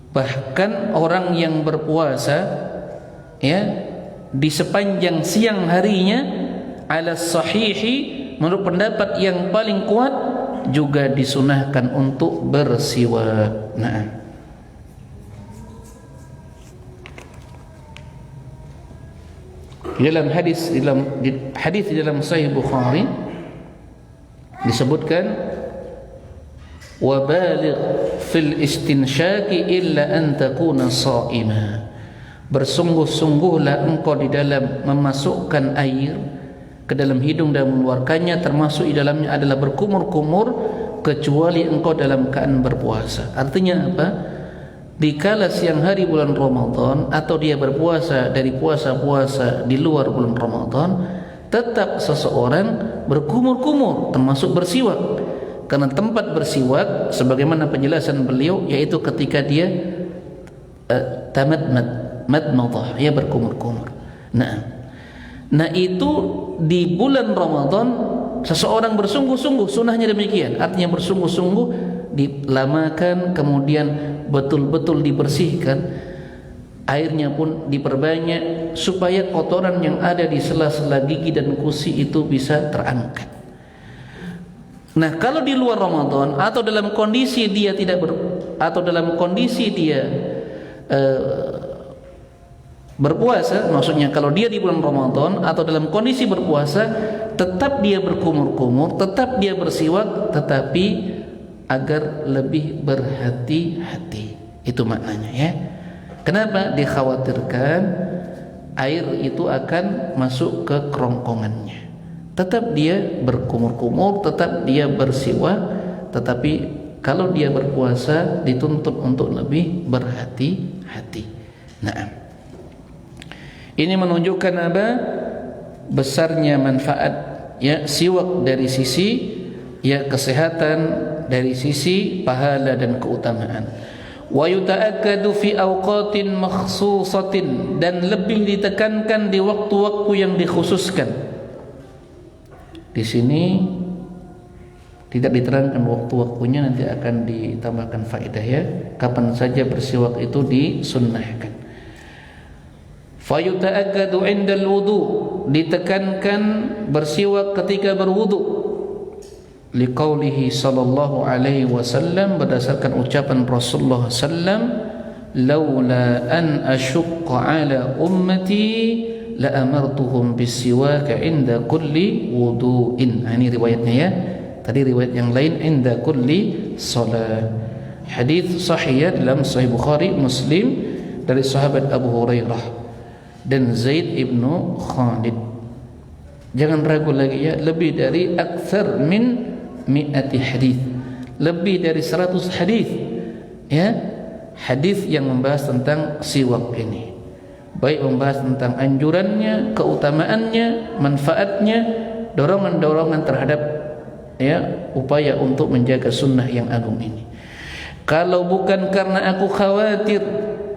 bahkan orang yang berpuasa ya di sepanjang siang harinya, ala sahihi, menurut pendapat yang paling kuat, juga disunahkan untuk bersiwak. Nah, dalam hadis di dalam Sahih Bukhari disebutkan, wa baligh fil istinsyaqi illa an takuna sha'ima, bersungguh-sungguhlah engkau di dalam memasukkan air ke dalam hidung dan mengeluarkannya, termasuk di dalamnya adalah berkumur-kumur, kecuali engkau dalam keadaan berpuasa. Artinya apa? Dikala siang hari bulan Ramadan atau dia berpuasa dari puasa-puasa di luar bulan Ramadan, tetap seseorang berkumur-kumur, termasuk bersiwak. Karena tempat bersiwak sebagaimana penjelasan beliau, yaitu ketika dia madmadah, ya berkumur-kumur. Nah itu di bulan Ramadan seseorang bersungguh-sungguh, sunahnya demikian. Artinya bersungguh-sungguh dilamakan, kemudian betul-betul dibersihkan, airnya pun diperbanyak supaya kotoran yang ada di sela-sela gigi dan gusi itu bisa terangkat. Nah, kalau di luar Ramadan atau dalam kondisi dia berpuasa, maksudnya kalau dia di bulan Ramadan atau dalam kondisi berpuasa, tetap dia berkumur-kumur, tetap dia bersiwak, tetapi agar lebih berhati-hati. Itu maknanya ya. Kenapa? Dikhawatirkan air itu akan masuk ke kerongkongannya. Tetap dia berkumur-kumur, tetap dia bersiwak, tetapi kalau dia berpuasa dituntut untuk lebih berhati-hati. Nah, ini menunjukkan apa? besarnya manfaat ya siwak dari sisi ya kesehatan, dari sisi pahala dan keutamaan. Wa yuta'akkadu fi awqatin makhsusatin, dan lebih ditekankan di waktu-waktu yang dikhususkan. Di sini tidak diterangkan waktu-waktunya, nanti akan ditambahkan faedah ya. Kapan saja bersiwak itu disunnahkan. Fayuta'akkadu 'indal wudu, ditekankan bersiwak ketika berwudu. Liqaulihi sallallahu alaihi wasallam, berdasarkan ucapan Rasulullah sallam, laula an asyqa ala ummati la amartuhum bisiwak 'inda kulli wudu'in. Ini riwayatnya ya. Tadi riwayat yang lain inda kulli salat. Hadis sahih dalam Sahih Bukhari, Muslim dari sahabat Abu Hurairah dan Zaid ibnu Khalid. Jangan ragu lagi ya, lebih dari aktsar min mi'ati hadis, lebih dari 100 hadis ya, hadis yang membahas tentang siwak ini, baik membahas tentang anjurannya, keutamaannya, manfaatnya, dorongan-dorongan terhadap ya upaya untuk menjaga sunnah yang agung ini. Kalau bukan karena aku khawatir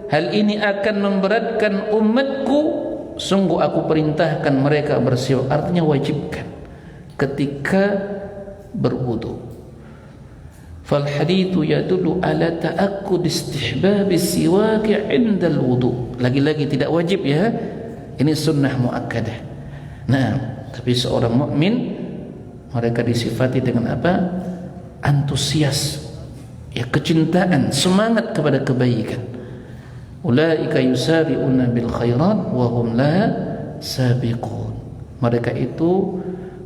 hal ini akan memberatkan umatku, sungguh aku perintahkan mereka bersiwak. Artinya wajibkan ketika berwudu. Fal hadithu yadullu ala ta'akkud istihbab siwak 'inda al-wudu. Lagi-lagi tidak wajib ya, ini sunnah muakkadah. Nah, tapi seorang mukmin mereka disifati dengan apa? Antusias, ya kecintaan, semangat kepada kebaikan. Ulaika yusari'una bil khairat wa hum la sabiqun. Mereka itu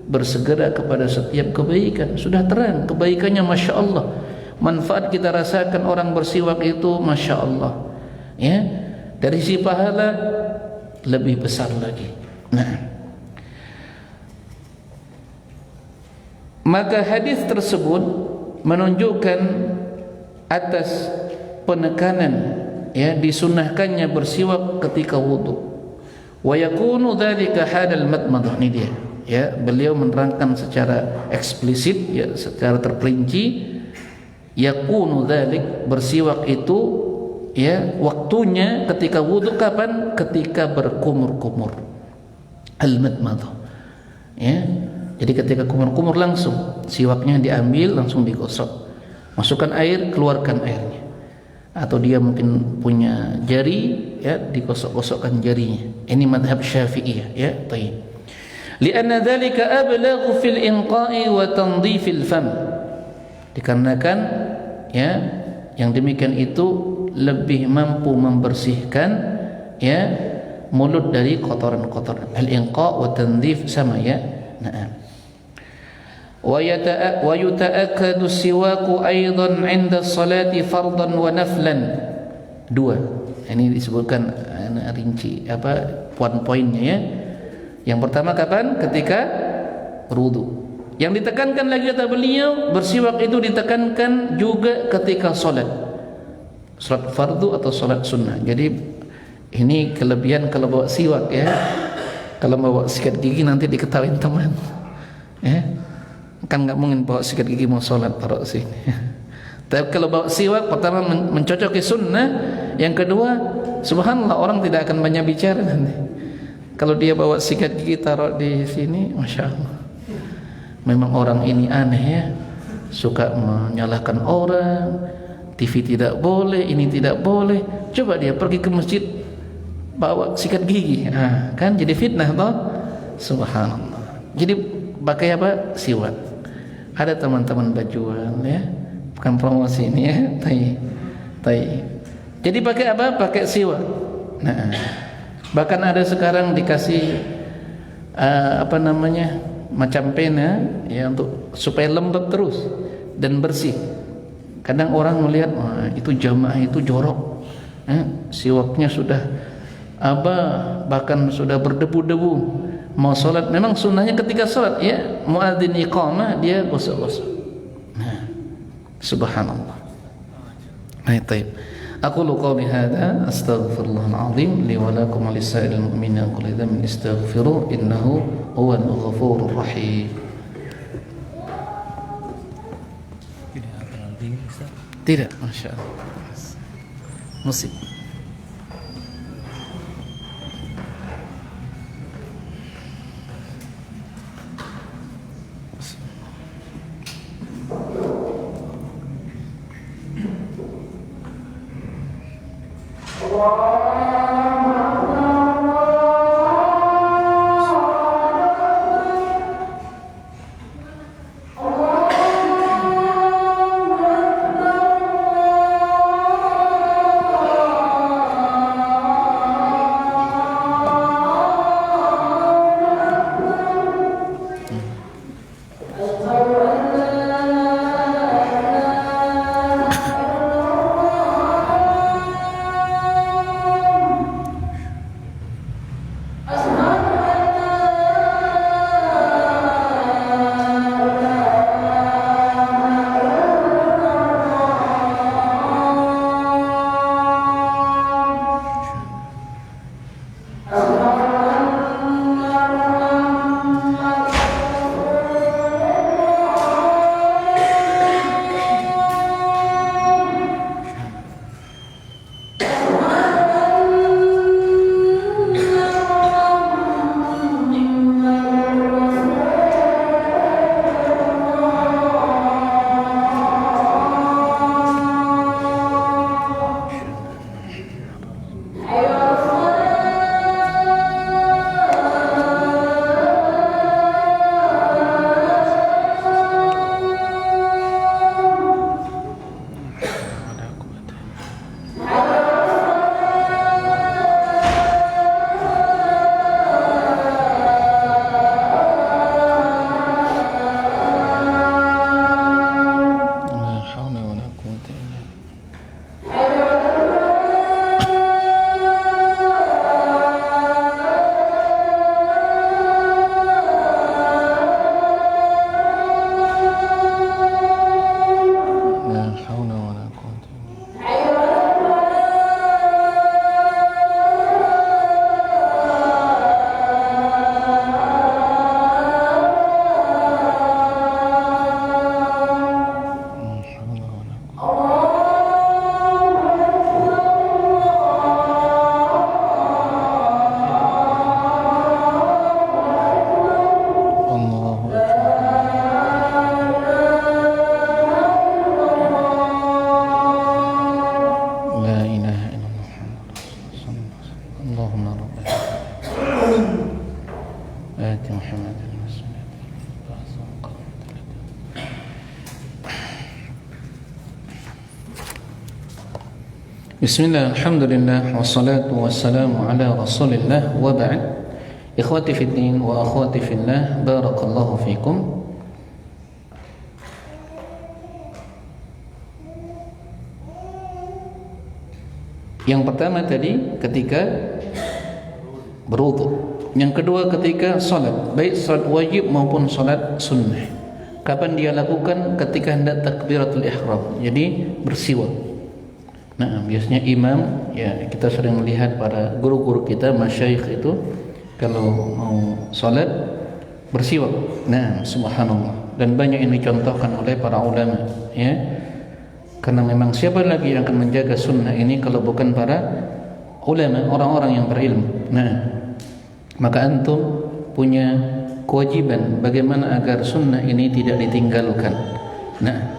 bersegera kepada setiap kebaikan. Sudah terang kebaikannya, Masya Allah. Manfaat kita rasakan orang bersiwak itu, Masya Allah ya. Dari si pahala lebih besar lagi. Nah, maka hadis tersebut menunjukkan atas penekanan ya disunnahkannya bersiwak ketika wudu. Wa yakunu dzalika hadal madmadah, ini dia ya, beliau menerangkan secara eksplisit ya, secara terperinci. Yakunu dzalik, bersiwak itu ya waktunya ketika wudu kapan? Ketika berkumur-kumur, al-madmadah ya. Jadi ketika kumur-kumur langsung siwaknya diambil, langsung digosok, masukkan air, keluarkan airnya. Atau dia mungkin punya jari ya, digosok-gosokkan jarinya. Ini madhab Syafi'iyah ya. Baik. Lianna dzalika ablaghu fil inqa'i wa tandhifil fam. Dikarenakan ya yang demikian itu lebih mampu membersihkan ya mulut dari kotoran-kotoran. Al-inqa' wa tandhif sama ya. Nah. Wa yuta'akkadu siwaku aidan 'inda salati fardan wa naflan. Dua. Ini disebutkan rinci apa poin-poinnya ya. Yang pertama kapan? Ketika berwudu. Yang ditekankan lagi kata beliau, bersiwak itu ditekankan juga ketika salat. Salat fardu atau salat sunnah. Jadi ini kelebihan kalau bawa siwak ya. Kalau bawa sikat gigi nanti diketahui teman. Ya. Kan nggak mungkin bawa sikat gigi mau sholat taruh sini. Tapi kalau bawa siwak, pertama mencocoki sunnah, yang kedua subhanallah orang tidak akan banyak bicara nanti. Kalau dia bawa sikat gigi taruh di sini, masya Allah, memang orang ini aneh ya, suka menyalahkan orang. TV tidak boleh, ini tidak boleh. Coba dia pergi ke masjid bawa sikat gigi, kan jadi fitnah toh. Subhanallah. Jadi pakai apa? Siwak. Ada teman-teman bajuan ya, bukan promosi ini ya, tai. Jadi pakai apa? Pakai siwak. Nah, bahkan ada sekarang dikasih apa namanya, macam pena ya, untuk supaya lembab terus dan bersih. Kadang orang melihat, wah itu jamaah itu jorok, siwaknya sudah bahkan sudah berdebu-debu. Mau sholat, memang sunnahnya ketika sholat ya, muadzin iqamah dia gosok-gosok. Nah, subhanallah. Nah, taib. Aqulu qawli hadza astaghfirullahal azim li wa lakum wa lisa'iril mu'minina min kulli dhanbin istaghfiruhu innahu huwal ghafurur rahim. Tidak terlalu dingin Ustaz. Tidak, masya Allah. Musik. Bismillah, alhamdulillah, wassalatu wassalamu ala rasulillah, wa ba'd. Ikhwati fiddin wa akhwati fillah, barakallahu fikum. Yang pertama tadi ketika berwudu, yang kedua ketika salat, baik salat wajib maupun salat sunnah. Kapan dia lakukan? Ketika hendak takbiratul ihram, jadi bersiwak. Nah, biasanya imam, ya kita sering melihat para guru-guru kita, masyayikh itu kalau mau salat bersiwak. Nah, subhanallah. Dan banyak yang dicontohkan oleh para ulama, ya. Karena memang siapa lagi yang akan menjaga sunnah ini kalau bukan para ulama, orang-orang yang berilmu. Nah, maka antum punya kewajiban bagaimana agar sunnah ini tidak ditinggalkan. Nah,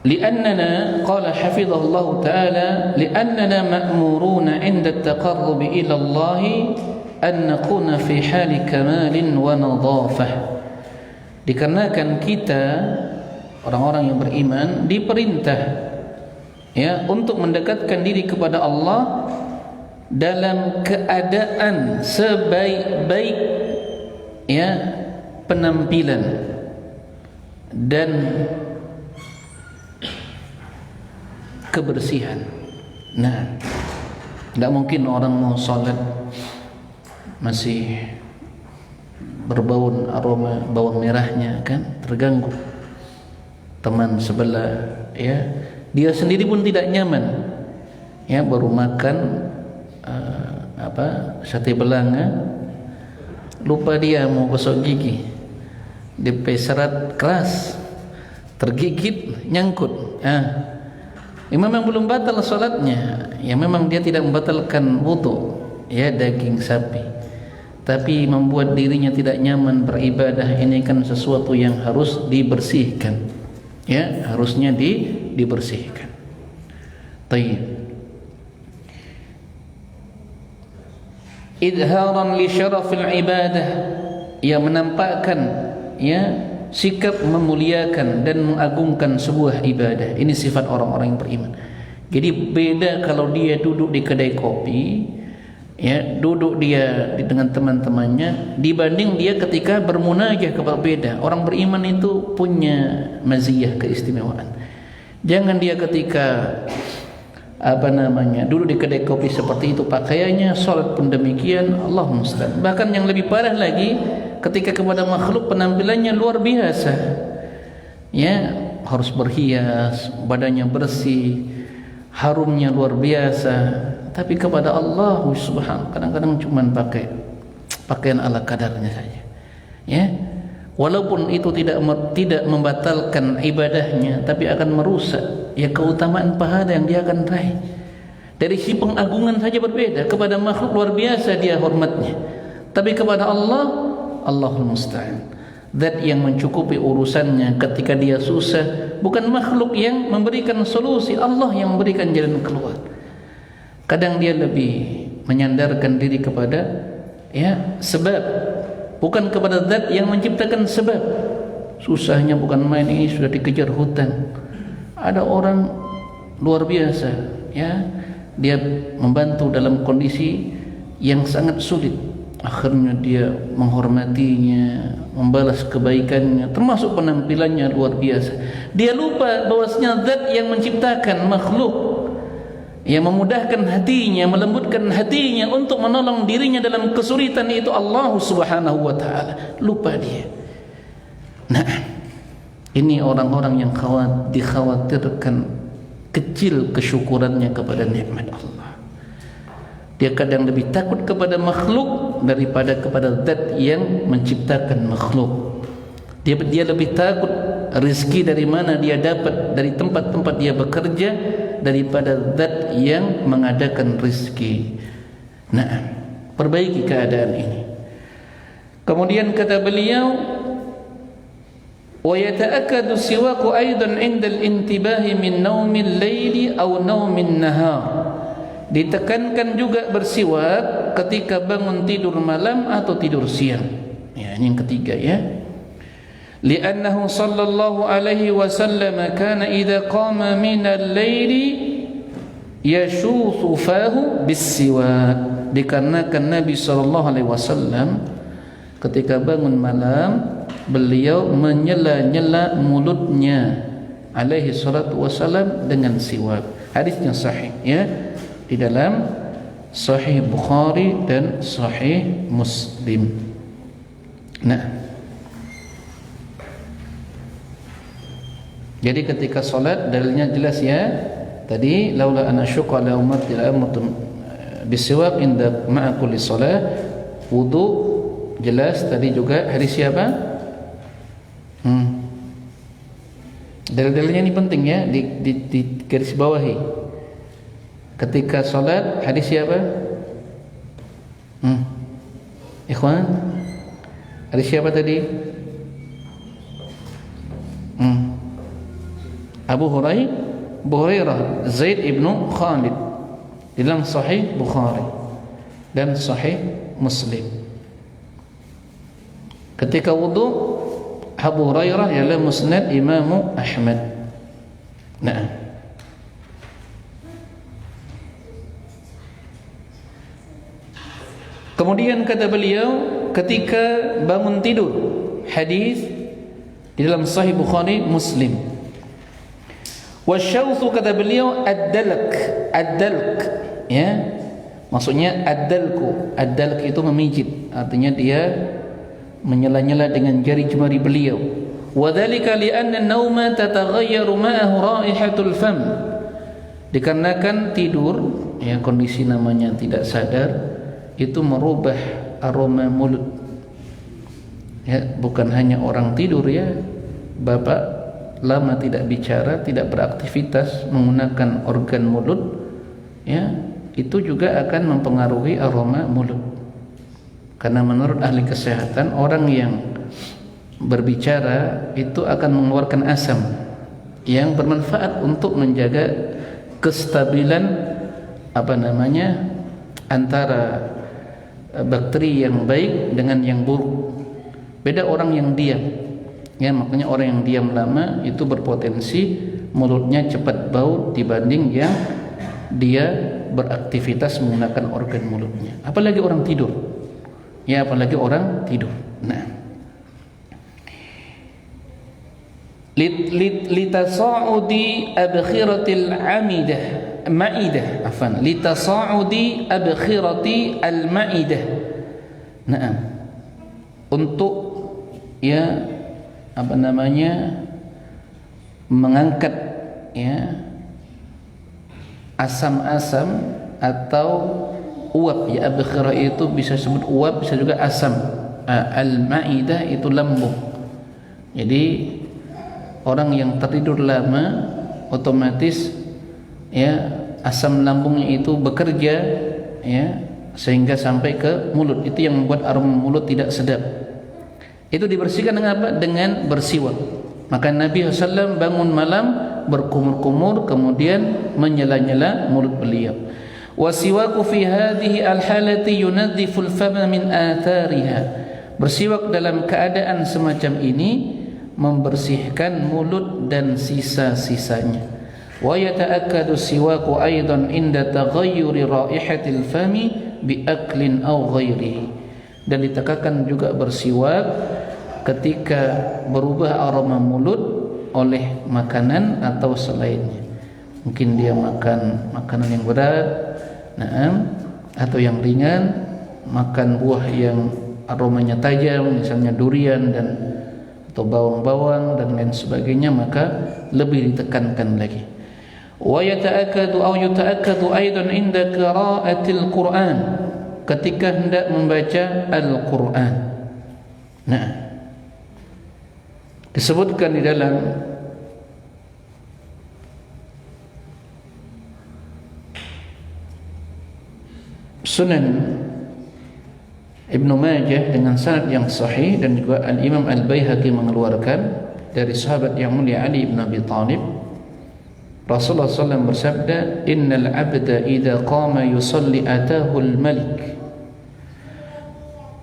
لأننا قال حفظه الله تعالى لأننا مأمورون عند التقرب إلى الله أن نكون في حال كمال ونظافة. Dikarenakan kita orang-orang yang beriman diperintah ya untuk mendekatkan diri kepada Allah dalam keadaan sebaik-baik ya penampilan dan kebersihan. Nah, tidak mungkin orang mau salat masih berbau aroma bawang merahnya, kan terganggu. teman sebelah, ya, dia sendiri pun tidak nyaman, ya, baru makan sate belanga, lupa dia mau gosok gigi, DP serat keras, tergigit nyangkut, ya memang belum batal salatnya, ya memang dia tidak membatalkan wudu, ya, daging sapi, tapi membuat dirinya tidak nyaman beribadah. Ini kan sesuatu yang harus dibersihkan, ya, harusnya dibersihkan. Tayyib. Idharan li syarafil ibadah, yang menampakkan, ya, sikap memuliakan dan mengagungkan sebuah ibadah. Ini sifat orang-orang yang beriman. Jadi beda kalau dia duduk di kedai kopi, ya, duduk dia dengan teman-temannya, dibanding dia ketika bermunajah kepada beda. Orang beriman itu punya maziyah, keistimewaan. Jangan dia ketika duduk di kedai kopi seperti itu pakaiannya, salat pun demikian, Allah musta'an. Bahkan yang lebih parah lagi, ketika kepada makhluk penampilannya luar biasa, ya, harus berhias, badannya bersih, harumnya luar biasa. Tapi kepada Allah subhanahu, kadang-kadang cuma pakai pakaian ala kadarnya saja, ya. Walaupun itu tidak membatalkan ibadahnya, tapi akan merusak, ya, keutamaan pahala yang dia akan raih. Dari si pengagungan saja berbeda. Kepada makhluk luar biasa dia hormatnya, tapi kepada Allah, Allahul musta'an, zat yang mencukupi urusannya ketika dia susah. Bukan makhluk yang memberikan solusi, Allah yang memberikan jalan keluar. Kadang dia lebih menyandarkan diri kepada, ya, sebab, bukan kepada zat yang menciptakan sebab. Susahnya bukan main, ini sudah dikejar hutan. Ada orang luar biasa, ya, dia membantu dalam kondisi yang sangat sulit, akhirnya dia menghormatinya, membalas kebaikannya, termasuk penampilannya luar biasa. Dia lupa bahwasanya zat yang menciptakan makhluk, yang memudahkan hatinya, melembutkan hatinya untuk menolong dirinya dalam kesulitan, itu Allah subhanahu wa ta'ala. Lupa dia. Nah, ini orang-orang yang dikhawatirkan kecil kesyukurannya kepada nikmat Allah. Dia kadang lebih takut kepada makhluk daripada kepada zat yang menciptakan makhluk. Dia lebih takut rezeki dari mana dia dapat, dari tempat-tempat dia bekerja, daripada zat yang mengadakan rezeki. Nah, perbaiki keadaan ini. Kemudian kata beliau, wa yata'akkadu siwaqu aidan 'inda al-intibahi min naumil laili aw naumin nahar. Ditekankan juga bersiwak ketika bangun tidur malam atau tidur siang. Ya, ini yang ketiga, ya. Li'annahu sallallahu alaihi wasallam kana idza qama min al-laili yashuthu fahu bis-siwak. Dikarenakan Nabi sallallahu alaihi wasallam ketika bangun malam, beliau menyela-nyela mulutnya alaihi salatu wasallam dengan siwak. Hadisnya sahih, ya, di dalam Sahih Bukhari dan Sahih Muslim. Nah, jadi ketika salat dalilnya jelas, ya. Tadi laula an asyqa ala ummati la amartum bisiwak inda ma'a kulli salat. Wudu jelas. Tadi juga hadis siapa? Dalil-dalilnya ini penting, ya, di garis bawahi. Ketika salat hadis siapa? Ikhwan, hadis siapa tadi? Abu Hurairah Zaid ibnu Khalid dalam Sahih Bukhari dan Sahih Muslim. Ketika wudu Abu Hurairah ialah Musnad Imam Ahmad. Nah, kemudian kata beliau ketika bangun tidur, hadis di dalam Sahih Bukhari Muslim. Wasyawthu kata beliau ad-dalk, ya, maksudnya ad-dalk itu memijit, artinya dia menyela-nyela dengan jari jemari beliau. Wa dzalika li'anna an-nauma tataghayyaru ma'ahu raihatul fam. Dikarenakan tidur, ya kondisi namanya tidak sadar, itu merubah aroma mulut. Ya, bukan hanya orang tidur ya. Bapak lama tidak bicara, tidak beraktivitas menggunakan organ mulut, ya, itu juga akan mempengaruhi aroma mulut. Karena menurut ahli kesehatan, orang yang berbicara itu akan mengeluarkan asam yang bermanfaat untuk menjaga kestabilan antara bakteri yang baik dengan yang buruk. Beda orang yang diam. Ya, makanya orang yang diam lama itu berpotensi mulutnya cepat bau dibanding yang dia beraktivitas menggunakan organ mulutnya. Apalagi orang tidur. Ya, apalagi orang tidur. Nah, litasa'udi abkhiratil ma'idah litasa'udi abkhirati al-ma'idah. Nah, untuk ya mengangkat ya asam-asam atau uap. Ya, abkhirah itu bisa sebut uap, bisa juga asam. Al-ma'idah itu lambung. Jadi orang yang tertidur lama otomatis ya asam lambungnya itu bekerja ya sehingga sampai ke mulut. Itu yang membuat aroma mulut tidak sedap. Itu dibersihkan dengan apa? Dengan bersiwak. Maka Nabi SAW bangun malam berkumur-kumur kemudian menyela-nyela mulut beliau. Wasiwaku fi hadhihi al-halati yunadhifu al-fama min athariha. Bersiwak dalam keadaan semacam ini membersihkan mulut dan sisa-sisanya. Wa yata'akkadu siwaku aidan inda taghayyuri raihatil fami bi aklin aw ghairihi. Dan ditegakkan juga bersiwak ketika berubah aroma mulut oleh makanan atau selainnya. Mungkin dia makan makanan yang berat, atau yang ringan, makan buah yang aromanya tajam, misalnya durian dan atau bawang-bawang dan lain sebagainya, maka lebih ditekankan lagi. Wa yata'akkadu aw yuta'akkadu aidan inda qira'atil Qur'an, ketika hendak membaca Al-Qur'an. Nah, disebutkan di dalam Sunan Ibnu Majah dengan sanad yang sahih, dan juga Al-Imam Al-Baihaqi mengeluarkan dari sahabat yang mulia Ali bin Abi Thalib, Rasulullah SAW bersabda, "Innal 'abda idza qama yusalli atahu al-malik."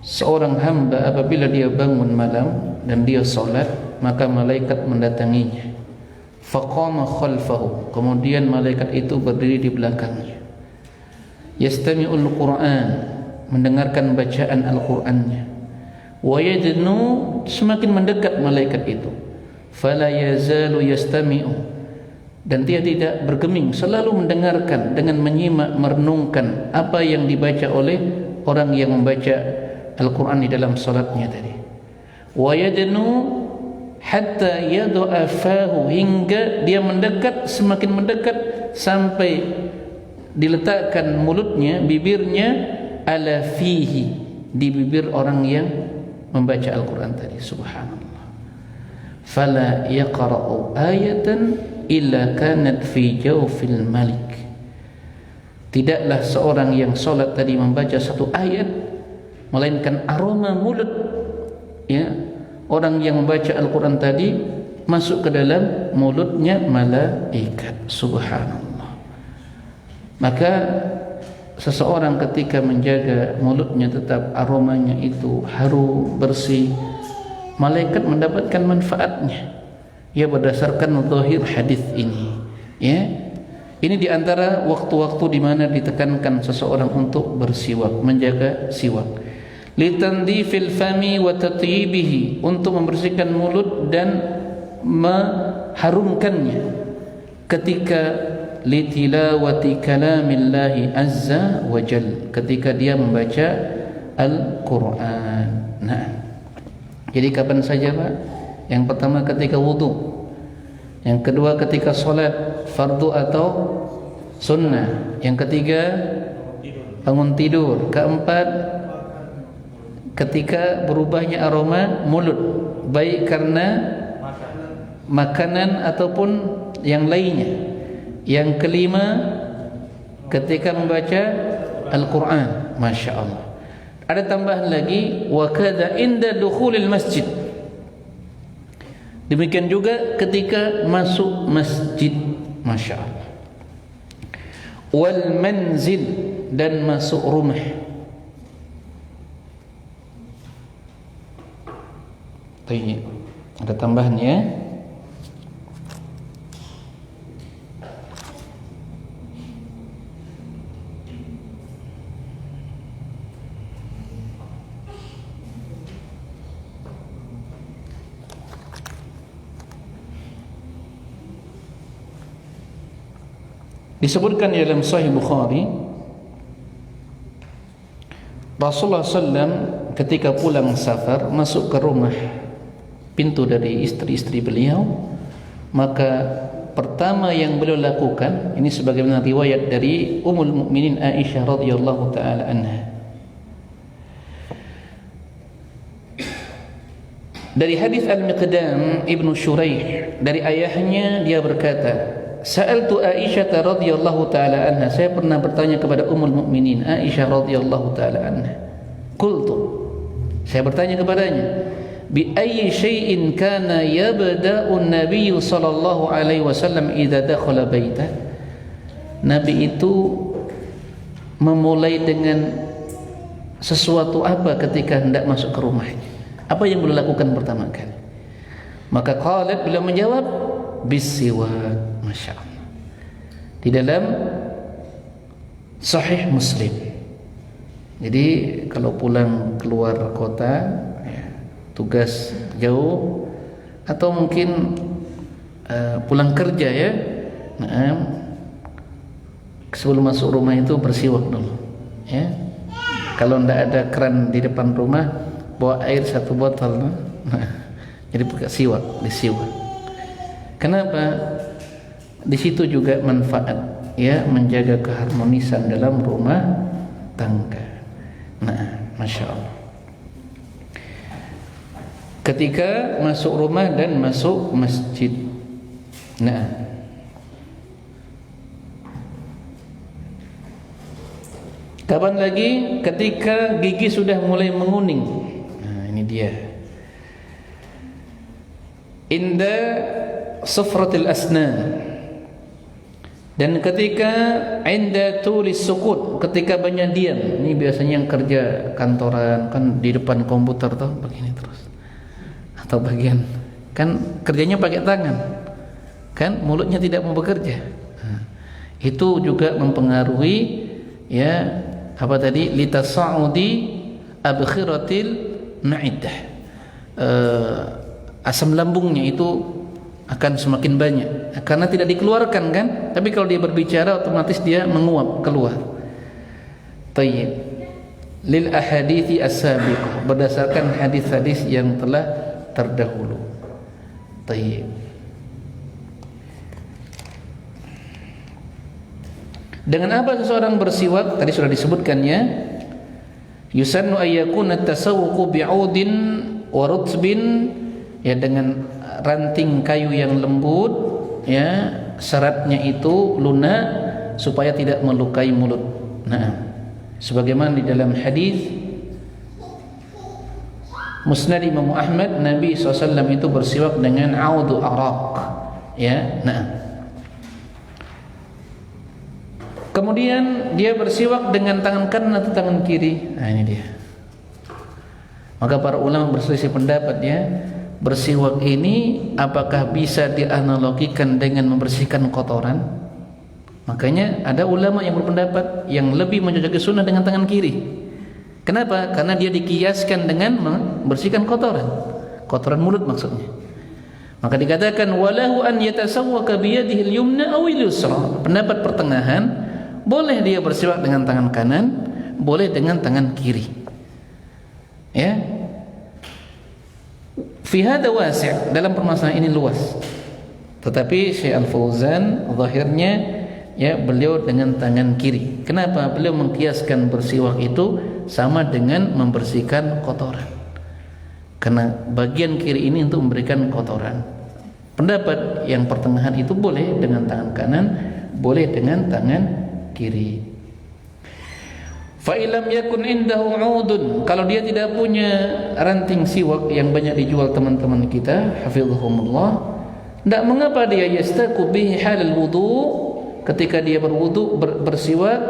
Seorang hamba apabila dia bangun malam dan dia salat, maka malaikat mendatanginya. Faqama khalfahu, kemudian malaikat itu berdiri di belakangnya. Yastami'ul Qur'an, mendengarkan bacaan Al-Qur'annya. Wa yadnu, semakin mendekat malaikat itu. Fala yazalu yastami'u, dan dia tidak bergeming, selalu mendengarkan dengan menyimak, merenungkan apa yang dibaca oleh orang yang membaca Al-Qur'an di dalam salatnya tadi. Wa yadnu hatta yad'a fahu, hingga dia mendekat, semakin mendekat sampai diletakkan mulutnya, bibirnya ala fihi, di bibir orang yang membaca Al-Qur'an tadi. Subhanallah. Fala yaqra'u ayatan illa kanat fi jawfil malik. Tidaklah seorang yang salat tadi membaca satu ayat melainkan aroma mulut ya orang yang membaca Al-Qur'an tadi masuk ke dalam mulutnya malaikat. Subhanallah. Maka seseorang ketika menjaga mulutnya tetap aromanya itu harum, bersih, malaikat mendapatkan manfaatnya. Ya, berdasarkan zahir hadis ini. Ya. Ini diantara waktu-waktu di mana ditekankan seseorang untuk bersiwak, menjaga siwak. Litandifil fami wa tatyibihi, untuk membersihkan mulut dan mengharumkannya. Ketika litilawati kalamillahi azza wa jal, ketika dia membaca Al-Qur'an. Nah, jadi kapan saja Pak Yang pertama ketika wudu, yang kedua ketika sholat fardu atau sunnah, yang ketiga bangun tidur, keempat ketika berubahnya aroma mulut, baik karena makanan ataupun yang lainnya, yang kelima ketika membaca Al-Quran. Masya Allah. Ada tambahan lagi, wa kadza inda dukhulil masjid, demikian juga ketika masuk masjid. Masya Allah. Wal manzil, dan masuk rumah. Baik, ada tambahannya. Disebutkan dalam Sahih Bukhari, Rasulullah SAW ketika pulang safar masuk ke rumah, pintu dari istri-istri beliau, maka pertama yang beliau lakukan, ini sebagaimana riwayat dari Ummul Mukminin Aisyah radhiyallahu taala anha, dari hadis Al-Miqdam Ibnu Syuraih dari ayahnya, dia berkata, Sa'altu Aisyah radhiyallahu taala anha, saya pernah bertanya kepada Ummul Mukminin Aisyah radhiyallahu taala anha. Qultu, saya bertanya kepadanya, bi ayyi syai'in kana yabda'u an-nabiy sallallahu alaihi wasallam idza dakhala baitah? Nabi itu memulai dengan sesuatu apa ketika hendak masuk ke rumahnya? Apa yang beliau lakukan pertama kali? Maka qalat, beliau menjawab, bisiwak. Masya Allah. Di dalam Sahih Muslim. Jadi kalau pulang keluar kota, ya, tugas jauh, atau mungkin pulang kerja, ya, nah, sebelum masuk rumah itu bersiwak dulu, ya. Kalau tidak ada keran di depan rumah, bawa air 1 botol, nah, jadi pakai siwak, disiwak. Kenapa? Di situ juga manfaat, ya, menjaga keharmonisan dalam rumah tangga. Nah, Masya Allah. Ketika masuk rumah dan masuk masjid. Nah, kapan lagi? Ketika gigi sudah mulai menguning. Nah, ini dia. Inda sufratil asnan. Dan ketika inda tulis sukut, ketika banyak diam. Ini biasanya yang kerja kantoran kan di depan komputer tuh begini terus, atau bagian kan kerjanya pakai tangan, kan mulutnya tidak mau bekerja. Nah, itu juga mempengaruhi, ya, apa tadi, litasa'udi abkhiratil ma'idah, asam lambungnya itu akan semakin banyak karena tidak dikeluarkan, kan, tapi kalau dia berbicara otomatis dia menguap keluar. Tayyib. Lil ahadithi as-sabiqah, berdasarkan hadis-hadis yang telah terdahulu. Tayyib. Dengan apa seseorang bersiwak? Tadi sudah disebutkannya. Yusannu ayyakuna at-tasawwuqu bi'udin wa rutbin, ya, dengan ranting kayu yang lembut, ya, seratnya itu lunak supaya tidak melukai mulut. Nah, sebagaimana di dalam hadis Musnad Imam Ahmad, Nabi SAW itu bersiwak dengan audu araq, ya. Nah, kemudian dia bersiwak dengan tangan kanan atau tangan kiri. Nah, ini dia. Maka para ulama berselisih pendapat, ya, bersiwak ini apakah bisa dianalogikan dengan membersihkan kotoran? Makanya ada ulama yang berpendapat yang lebih mencocoki sunnah dengan tangan kiri. Kenapa? Karena dia dikiaskan dengan membersihkan kotoran mulut maksudnya. Maka dikatakan walahu an yatasawwaka biyadihi al-yumna aw al-yusra. Pendapat pertengahan, boleh dia bersiwak dengan tangan kanan, boleh dengan tangan kiri. Ya. Fi hadza wasi', dalam permasalahan ini luas. Tetapi Syekh Al-Fauzan zahirnya ya beliau dengan tangan kiri. Kenapa? Beliau mengkiaskan bersiwak itu sama dengan membersihkan kotoran. Karena bagian kiri ini untuk memberikan kotoran. Pendapat yang pertengahan itu boleh dengan tangan kanan, boleh dengan tangan kiri. Fa illam yakun indahu 'udun, kalau dia tidak punya ranting siwak yang banyak dijual teman-teman kita, hafizahumullah, tidak mengapa dia yastaku bihi halal wudu, ketika dia berwudu bersiwak,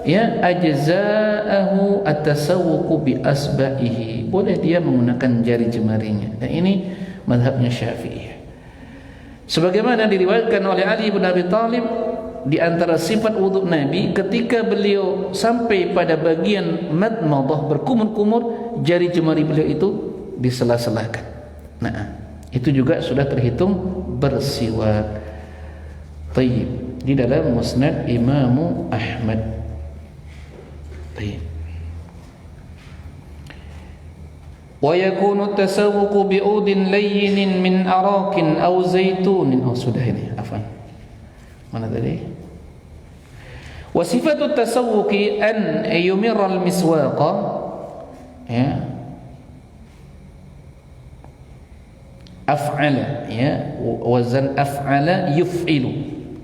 ya ajza'ahu at-tasawwuqu bi asba'ihi, boleh dia menggunakan jari jemarinya. Dan ini mazhabnya Syafi'iyah. Sebagaimana diriwayatkan oleh Ali bin Abi Thalib, di antara sifat wudu Nabi, ketika beliau sampai pada bagian madmadah, berkumur-kumur, jari jemari beliau itu disela-selakan. Nah, itu juga sudah terhitung bersiwak. Tayyib, di dalam Musnad Imam Ahmad. Tayyib. Wa yakunu tasawwuqu bi'udin layyin min arakin aw zaitunin. Oh, sudah ini, afwan. Mana tadi? Wa sifatu tasawwuqi an yumira al-miswaqa, ya, af'ala, ya, wazan af'ala yuf'ilu,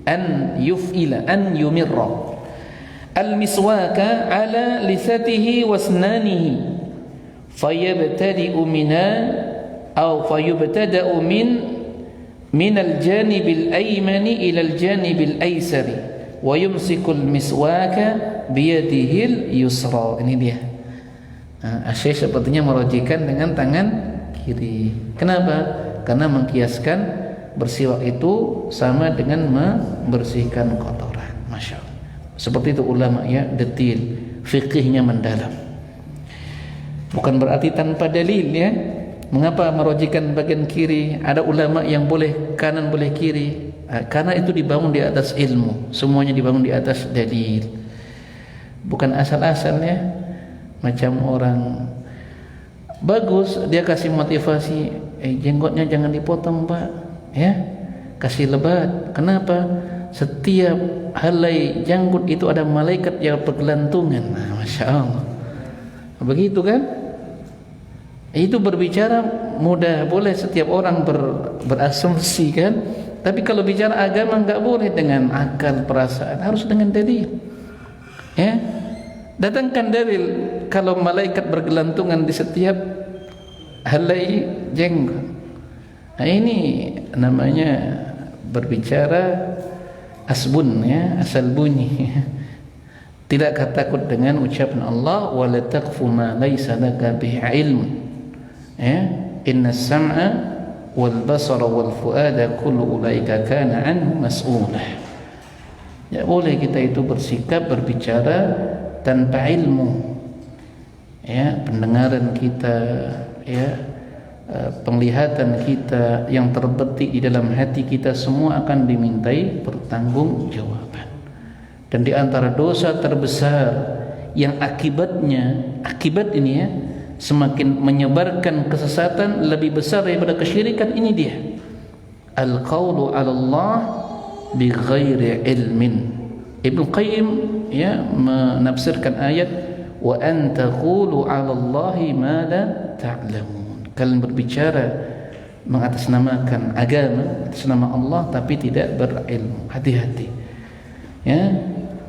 an yuf'ila, an yumirra al-miswaka ala lisatihi wa asnanihi fayabtadi'u mina aw fayubtada'u min al-janib al-aymani ila al-janib al-aysari wa yumsiku al-miswaka biyadihi al-yusra. Ini dia. Syekh sepertinya merojikan dengan tangan kiri. Kenapa? Karena mengkiaskan bersiwak itu sama dengan membersihkan kotoran. Masya Allah. Seperti itu ulama ya, detil, fikihnya mendalam. Bukan berarti tanpa dalil ya. Mengapa merojikan bagian kiri? Ada ulama yang boleh kanan, boleh kiri. Karena itu dibangun di atas ilmu. Semuanya dibangun di atas dalil. Bukan asal-asal ya. Macam orang bagus, dia kasih motivasi, jenggotnya jangan dipotong Pak, ya, kasih lebat. Kenapa? Setiap helai janggut itu ada malaikat yang bergelantungan. Nah, Masya Allah. Begitu kan? Itu berbicara mudah, boleh setiap orang berasumsi kan. Tapi kalau bicara agama enggak boleh dengan akal, perasaan, harus dengan dalil. Ya, datangkan dalil kalau malaikat bergelantungan di setiap helai jenggot. Nah, ini namanya berbicara asbun ya, asal bunyi. Tidak takut dengan ucapan Allah, wala taqfu ma laysa laka bihi ilm. Ya, inna sam'a wal basara wal fuada kullu ulaika kana anhu mas'ulah. Ya, boleh kita itu bersikap berbicara tanpa ilmu. Ya, pendengaran kita, ya, penglihatan kita, yang terbetik di dalam hati kita, semua akan dimintai pertanggungjawaban. Dan di antara dosa terbesar yang akibatnya, akibat ini ya, semakin menyebarkan kesesatan lebih besar daripada kesyirikan, ini dia, al-qawlu 'ala Allah bi ghairi ilmin. Ibnu Qayyim ya menafsirkan ayat wa an taqulu 'ala Allahi ma la ta'lamun. Kalian berbicara mengatasnamakan agama atas nama Allah tapi tidak berilmu. Hati-hati ya,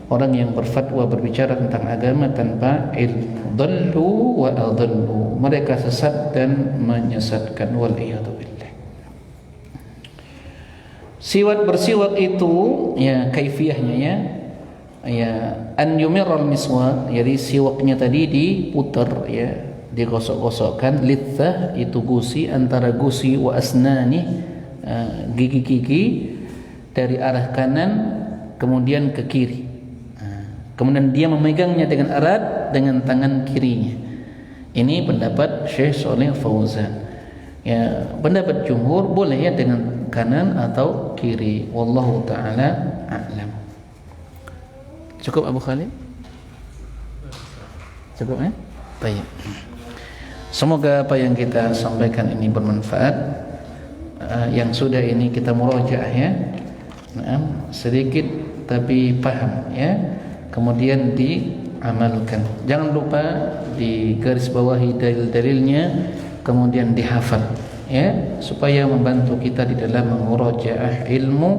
orang yang berfatwa berbicara tentang agama tanpa ilmu. Dallu wa adallu, mereka sesat dan menyesatkan. Wal iyadu billah. Siwak bersiwak itu ya kaifiyahnya ya, ya an yumirral miswak, jadi siwaknya tadi diputar ya, digosok-gosokkan. Lithah itu gusi, antara gusi wa asnani, gigi-gigi dari arah kanan kemudian ke kiri. Kemudian dia memegangnya dengan erat dengan tangan kirinya. Ini pendapat Syekh Shalih Fauzan. Ya, pendapat jumhur boleh ya dengan kanan atau kiri. Wallahu taala a'lam. Cukup Abu Khalid? Cukup ya? Baik. Semoga apa yang kita sampaikan ini bermanfaat. Yang sudah ini kita murojaah ya. Sedikit tapi paham ya. Kemudian diamalkan. Jangan lupa digarisbawahi dalil-dalilnya, kemudian dihafal ya, supaya membantu kita di dalam murojaah ilmu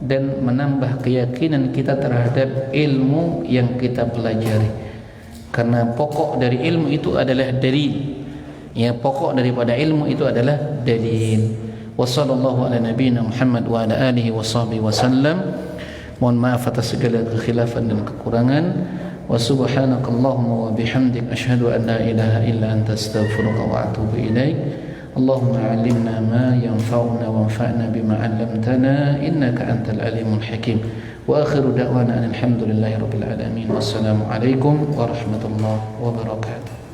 dan menambah keyakinan kita terhadap ilmu yang kita pelajari. Karena pokok dari ilmu itu adalah dalil. Ya, pokok daripada ilmu itu adalah dalil. Wassallallahu ala nabiyyina Muhammad wa ala alihi washabihi wasallam. Mohon maaf atas segala kekhilafan dan kekurangan. Wa subhanakallahumma wa bihamdik asyhadu an la ilaha illa anta astaghfiruka wa atubu ilaik. Allahumma 'allimna ma yanfa'una wanfa'na bima 'allamtana innaka antal alimul hakim. Wa akhiru da'wana alhamdulillahi rabbil alamin. Wassalamu alaikum warahmatullahi wabarakatuh.